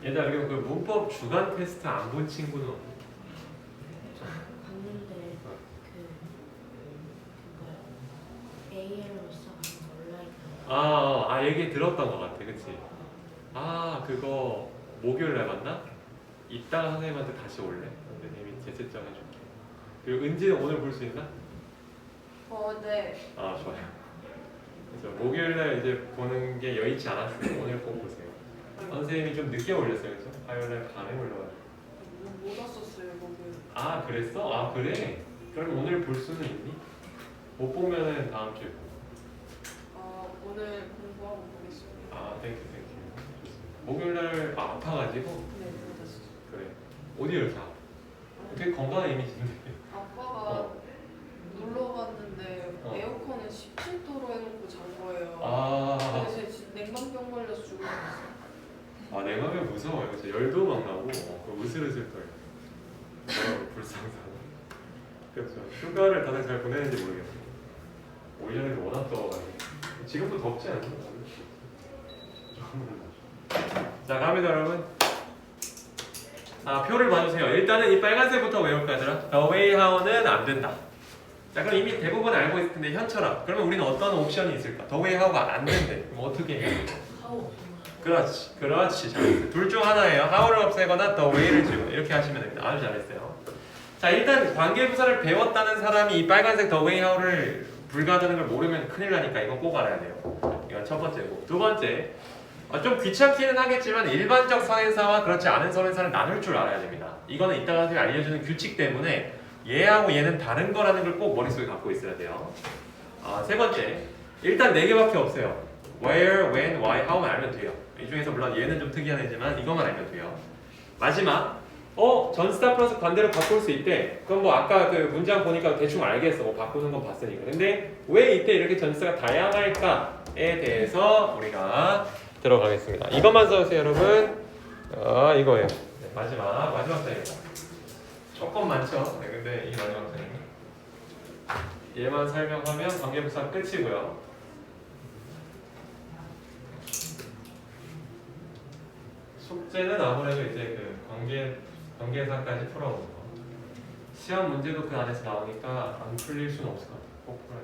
Speaker 1: 얘들아, 그리고 그 문법 주간 테스트 안 본 친구는 없니?
Speaker 6: 봤는데 그거야 AL로 시작하는 온라인
Speaker 1: 얘기 들었던 것 같아, 그치? 그거 목요일날 봤나? 이따가 선생님한테 다시 올래? 선생님이 재채점 해줄게. 그리고 은지는 오늘 볼 수 있나?
Speaker 5: 네.
Speaker 1: 좋아요. 그래서 목요일날 이제 보는 게 여의치 않았으면 오늘 꼭 보세요. 선생님이 좀 늦게 올렸어요, 그죠? 화요일날 밤에 올려가지고.
Speaker 5: 못 왔었어요 목요일.
Speaker 1: 그랬어? 그래? 그럼 오늘 볼 수는 있니? 못 보면은 다음 주에 보고.
Speaker 5: 오늘 공부하고 보겠습니다.
Speaker 1: 땡큐. 목요일날 아파가지고?
Speaker 5: 네, 못했어요.
Speaker 1: 그래. 어디 이렇게 아파? 되게 건강한 이미지인데.
Speaker 5: 아빠가 놀러 갔는데 에어컨을 17도로 해놓고 잔 거예요. 그래서 제가 진짜 냉방병 걸려서 죽을 뻔했어요.
Speaker 1: 냉하면 무서워요. 그치? 열도 막 나고 으슬으슬 떨려. 불상사고. 그렇죠. 휴가를 다들 잘 보내는지 모르겠어요. 올 여름이 워낙 더워가지고. 지금도 덥지 않나요? 자, 갑니다 여러분. 표를 봐주세요. 일단은 이 빨간색부터 외울까 얘들아? The way how는 안 된다. 자, 그럼 이미 대부분 알고 있을 텐데 현철아, 그러면 우리는 어떤 옵션이 있을까? The way how가 안 된대. 그럼 어떻게 해?
Speaker 2: 하오.
Speaker 1: 그렇지 잘했어요. 둘 중 하나예요. how를 없애거나 the way를 지우거나 이렇게 하시면 됩니다. 아주 잘했어요. 자, 일단 관계부사를 배웠다는 사람이 이 빨간색 the way how를 불가하다는 걸 모르면 큰일 나니까 이건 꼭 알아야 돼요. 이건 첫 번째고. 두 번째, 좀 귀찮기는 하겠지만 일반적 선행사와 그렇지 않은 선행사를 나눌 줄 알아야 됩니다. 이거는 이따가 선생님이 알려주는 규칙 때문에 얘하고 얘는 다른 거라는 걸 꼭 머릿속에 갖고 있어야 돼요. 세 번째, 일단 4개밖에 없어요. where, when, why, how만 알면 돼요. 이 중에서 물론 얘는 좀 특이한 애지만 이것만 알면 돼요. 마지막, 전스타 플러스 관대로 바꿀 수 있대. 그럼 뭐 아까 그 문장 보니까 대충 알겠어. 바꾸는 건 봤으니까. 근데 왜 이때 이렇게 전스타가 다양할까에 대해서 우리가 들어가겠습니다. 이것만 써주세요, 여러분. 이거예요. 네, 마지막 사입니다. 조금 많죠? 네, 근데 이 마지막 사입니다. 얘만 설명하면 관계부사 끝이고요. 숙제는 아무래도 이제 그 관계사까지 풀어오는 거. 시험 문제도 그 안에서 나오니까 안 풀릴 수는 없을 것 같아요. 꼭 풀어야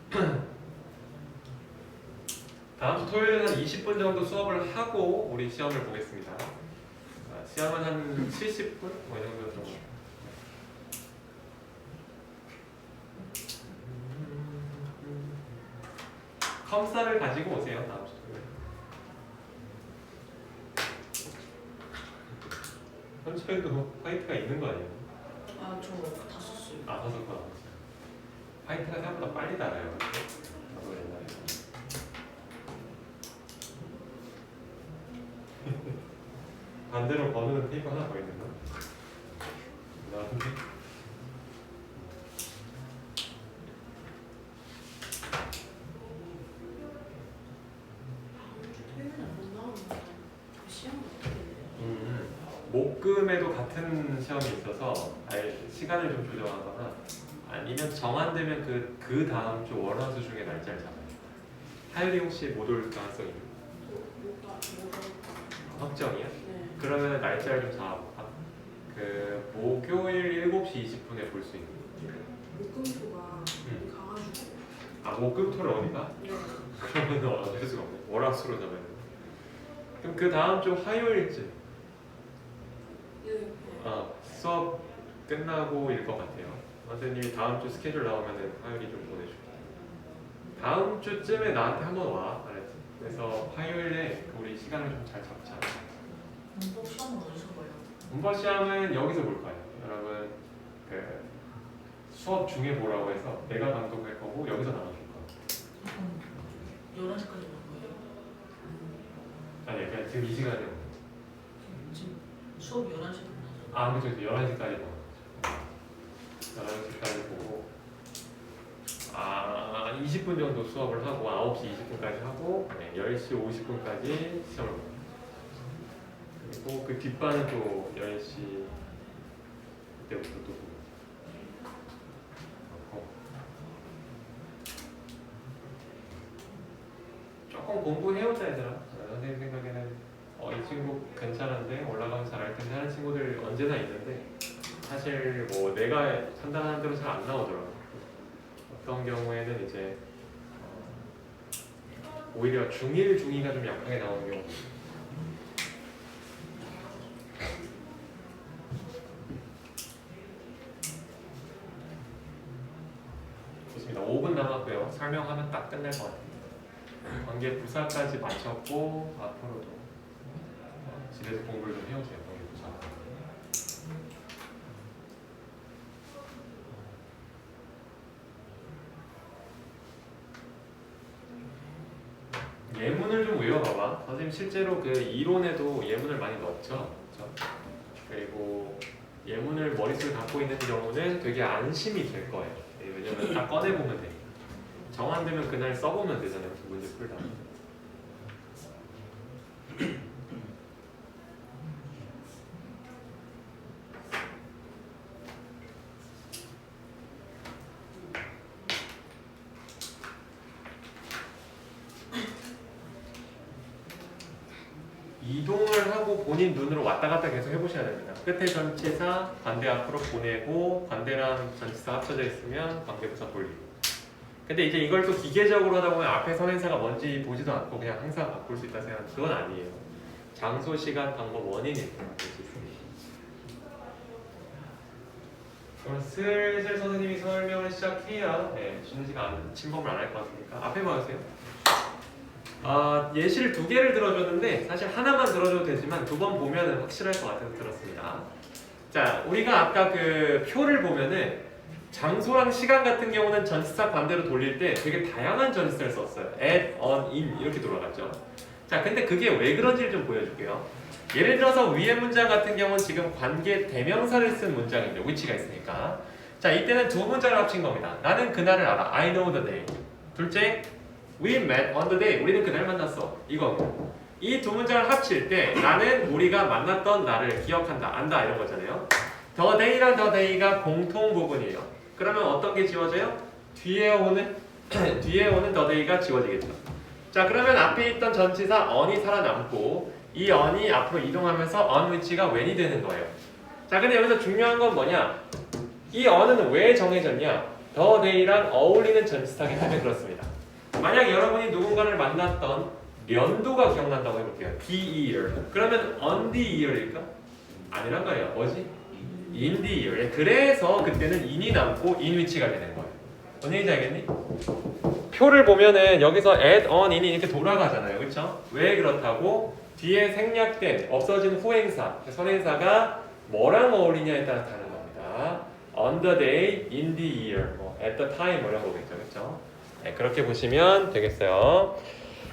Speaker 1: 돼요. 다음 주 토요일에는 한 20분 정도 수업을 하고 우리 시험을 보겠습니다. 시험은 한 70분? 뭐 이 정도 정도. 컴사를 가지고 오세요. 다음 주 토요일. 현철도 화이트가 있는 거 아니에요?
Speaker 3: 아저다 썼어요.
Speaker 1: 아, 다섯 번. 화이트가 생각보다 빨리 달아요. 나도 옛날에. 반대로 번호는 테이프 하나 더 있는 거? 나한테?
Speaker 2: 토요일날 못 나오니까 시험 어떻게 해?
Speaker 1: 목금에도 같은 시험이 있어서 아예 시간을 좀 조정하거나 아니면 정한되면 그 다음 주 월화수 중에 날짜를 잡아요. 하율이 혹시 못 올 가능성이 있나요? 확정이야?
Speaker 2: 네.
Speaker 1: 그러면 날짜를 좀 잡아볼까? 그 목요일 7시 20분에 볼 수 있는
Speaker 2: 목금토가 가가지고.
Speaker 1: 아 목금토를 어디가?
Speaker 2: 네.
Speaker 1: 그러면 어쩔 수가 없네. 월화수로 잡아야 돼. 그럼 그 다음 주 화요일쯤
Speaker 2: 네.
Speaker 1: 수업 끝나고일 것 같아요. 선생님이 다음 주 스케줄 나오면은 화요일이 좀 보내줄게. 다음 주쯤에 나한테 한번 와, 알았지? 그래서 화요일에 우리 시간을 좀 잘 잡자.
Speaker 3: 문법 시험은 어디서 봐요?
Speaker 1: 문법 시험은 여기서 볼 거예요. 여러분 그 수업 중에 보라고 해서 내가 감독할 거고 여기서 나눠줄 거야.
Speaker 3: 11시까지 볼 거예요?
Speaker 1: 아니 그냥 지금 이 시간에
Speaker 3: 지금 수업 11시 끝나죠?
Speaker 1: 아 그렇죠. 11시까지 보는 거죠. 11시까지 보고 20분 정도 수업을 하고 9시 20분까지 하고 10시 50분까지 시험을 봐요. 그리고 그 뒷반은 또 10시 그때부터 또 보고 조금 공부해오자 얘들아. 선생님 생각에는 이 친구 괜찮은데 올라가면 잘할 텐데 하는 친구들 언제나 있는데 사실 뭐 내가 판단하는 대로 잘 안 나오더라고. 어떤 경우에는 이제 오히려 중1, 중2가 좀 약하게 나오는 경우. 좋습니다. 5분 남았고요. 설명하면 딱 끝날 것 같아요. 관계 부사까지 마쳤고 앞으로도 집에서 공부를 좀 해오세요. 관계 부사. 예문을 좀 외워봐봐. 선생님 실제로 그 이론에도 예문을 많이 넣었죠. 그렇죠? 그리고 예문을 머릿속에 갖고 있는 경우는 되게 안심이 될 거예요. 왜냐면 다 꺼내보면 되니까. 정 안 되면 그날 써보면 되잖아요. 그 문제 풀다. 이동을 하고 본인 눈으로 왔다 갔다 계속 해보셔야 됩니다. 끝에 전치사 관대 앞으로 보내고 관대랑 전치사 합쳐져 있으면 관계부사 돌리고. 근데 이제 이걸 또 기계적으로 하다 보면 앞에 선행사가 뭔지 보지도 않고 그냥 항상 바꿀 수 있다 생각하는 그건 아니에요. 장소, 시간, 방법, 원인이 이렇게 바꿀 수 있습니다. 그럼 슬슬 선생님이 설명을 시작해야 쉬는 시간 침범을 안 할 것 같으니까 앞에 봐주세요. 예시를 2개를 들어줬는데 사실 하나만 들어줘도 되지만 2번 보면은 확실할 것 같아서 들었습니다. 자, 우리가 아까 그 표를 보면은 장소랑 시간 같은 경우는 전치사 반대로 돌릴 때 되게 다양한 전치사를 썼어요. at, on, in 이렇게 돌아갔죠. 자, 근데 그게 왜 그런지를 좀 보여줄게요. 예를 들어서 위의 문장 같은 경우는 지금 관계 대명사를 쓴 문장인데 which가 있으니까 자, 이때는 2 문장을 합친 겁니다. 나는 그날을 알아. I know the day. 둘째, we met on the day. 우리는 그날 만났어. 이거. 이 2 문장을 합칠 때 나는 우리가 만났던 날을 기억한다, 안다 이런 거잖아요. the day랑 the day가 공통 부분이에요. 그러면 어떤 게 지워져요? 뒤에 오는 the day가 지워지겠죠. 자, 그러면 앞에 있던 전치사 on이 살아남고 이 on이 앞으로 이동하면서 on which가 when이 되는 거예요. 자, 근데 여기서 중요한 건 뭐냐? 이 on은 왜 정해졌냐? the day랑 어울리는 전치사이기 때문에 그렇습니다. 만약 여러분이 누군가를 만났던 연도가 기억난다고 해볼게요. the year. 그러면 on the year일까? 아니란 거예요. 뭐지? in the year. 그래서 그때는 in이 남고 in which가 되는 거예요. 뭔 얘기인지 알겠니? 표를 보면은 여기서 at, on, in이 이렇게 돌아가잖아요. 그렇죠? 왜 그렇다고? 뒤에 생략된 없어진 후행사, 선행사가 뭐랑 어울리냐에 따라 다른 겁니다. On the day, in the year, 뭐 at the time 뭐 이런 거겠죠, 그렇죠? 네, 그렇게 보시면 되겠어요.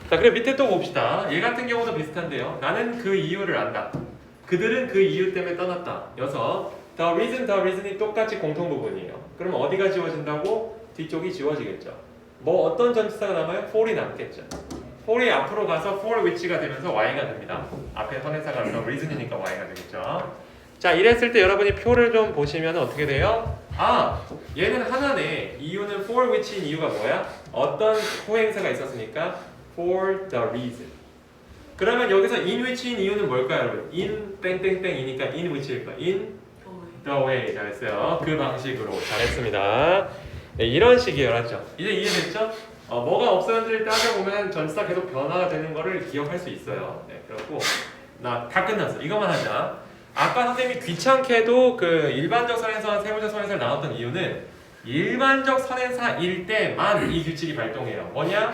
Speaker 1: 자, 그럼 밑에 또 봅시다. 얘 같은 경우도 비슷한데요. 나는 그 이유를 안다. 그들은 그 이유 때문에 떠났다. 여서 the reason이 똑같이 공통 부분이에요. 그럼 어디가 지워진다고? 뒤쪽이 지워지겠죠. 뭐 어떤 전치사가 남아요? for이 남겠죠. for이 앞으로 가서 for which가 되면서 y가 됩니다. 앞에 선행사가 the reason이니까 y가 되겠죠. 자, 이랬을 때 여러분이 표를 좀 보시면 어떻게 돼요? 아, 얘는 하나네. 이유는 for which인 이유가 뭐야? 어떤 호행사가 있었으니까 for the reason. 그러면 여기서 in which인 이유는 뭘까요, 여러분? in 땡땡땡이니까 in which일까? in the way. 잘했어요. 그 방식으로 잘했습니다. 네, 이런 식이에요, 맞죠? 이제 이해됐죠? 뭐가 없었는지를 따져보면 전치사 계속 변화가 되는 거를 기억할 수 있어요. 네, 그렇고 나 다 끝났어. 이것만 하자. 아까 선생님이 귀찮게도 그 일반적 선행사와 세부적 선행사를 나눴던 이유는 일반적 선행사일 때만 이 규칙이 발동해요. 뭐냐?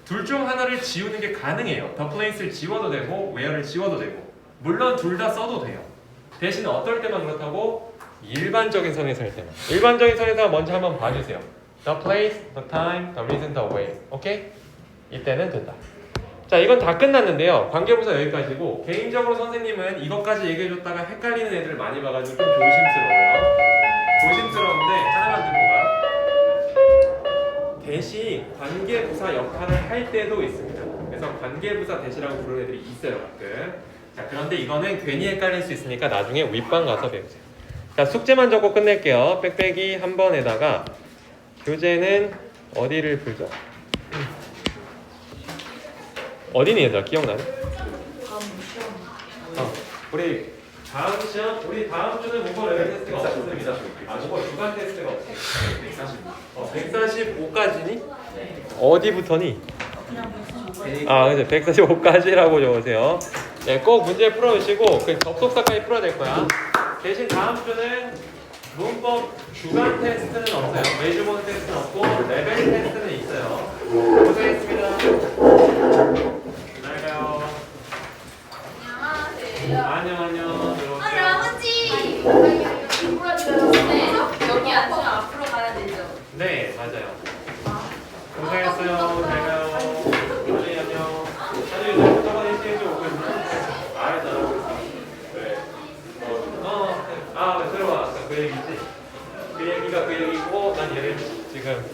Speaker 1: 둘 중 하나를 지우는 게 가능해요. the place를 지워도 되고 where를 지워도 되고 물론 둘 다 써도 돼요. 대신 어떨 때만 그렇다고? 일반적인 선행사일 때만. 일반적인 선행사 먼저 한번 봐주세요. the place, the time, the reason, the way. 오케이? 이때는 된다. 자, 이건 다 끝났는데요. 관계부사 여기까지고 개인적으로 선생님은 이것까지 얘기해줬다가 헷갈리는 애들을 많이 봐가지고 좀 조심스러워요. 조심스러운데 하나만 듣고 가. 대시 관계부사 역할을 할 때도 있습니다. 그래서 관계부사 대시라고 부르는 애들이 있어요, 가끔. 자, 그런데 이거는 괜히 헷갈릴 수 있으니까 나중에 윗방 가서 배우세요. 자, 숙제만 적고 끝낼게요. 빽빽이 한 번에다가 교재는 어디를 풀죠? 어디니 얘들아? 기억나네?
Speaker 3: 다음 시험.
Speaker 1: 우리 다음 시험, 우리 다음 주는 모거 레벨 테스트가 없습니다. 모거 주간 테스트가 없어요. 145까지니? 어디부터니?
Speaker 3: 그냥 145까지.
Speaker 1: 아, 그죠. 145까지라고 적으세요. 네, 꼭 문제 풀어주시고 그 접속사까지 풀어야 될 거야. 대신 다음 주는 문법 주간 테스트는 없어요. 매주 보는 테스트는 없고 레벨 테스트는 있어요. 고생했습니다. 잘 가요. 안녕. 들어오세요.
Speaker 5: 아버지! 여기 앉으면 앞으로 가야 되죠?
Speaker 1: 네, 맞아요. 고생했어요. 잘 가요. 안녕. 사실 저번에 시행시 오고 있는데 잘하고 있어. 네. 들어와. 그 얘기지. 그 얘기가 그 얘기고 난 얘를 지금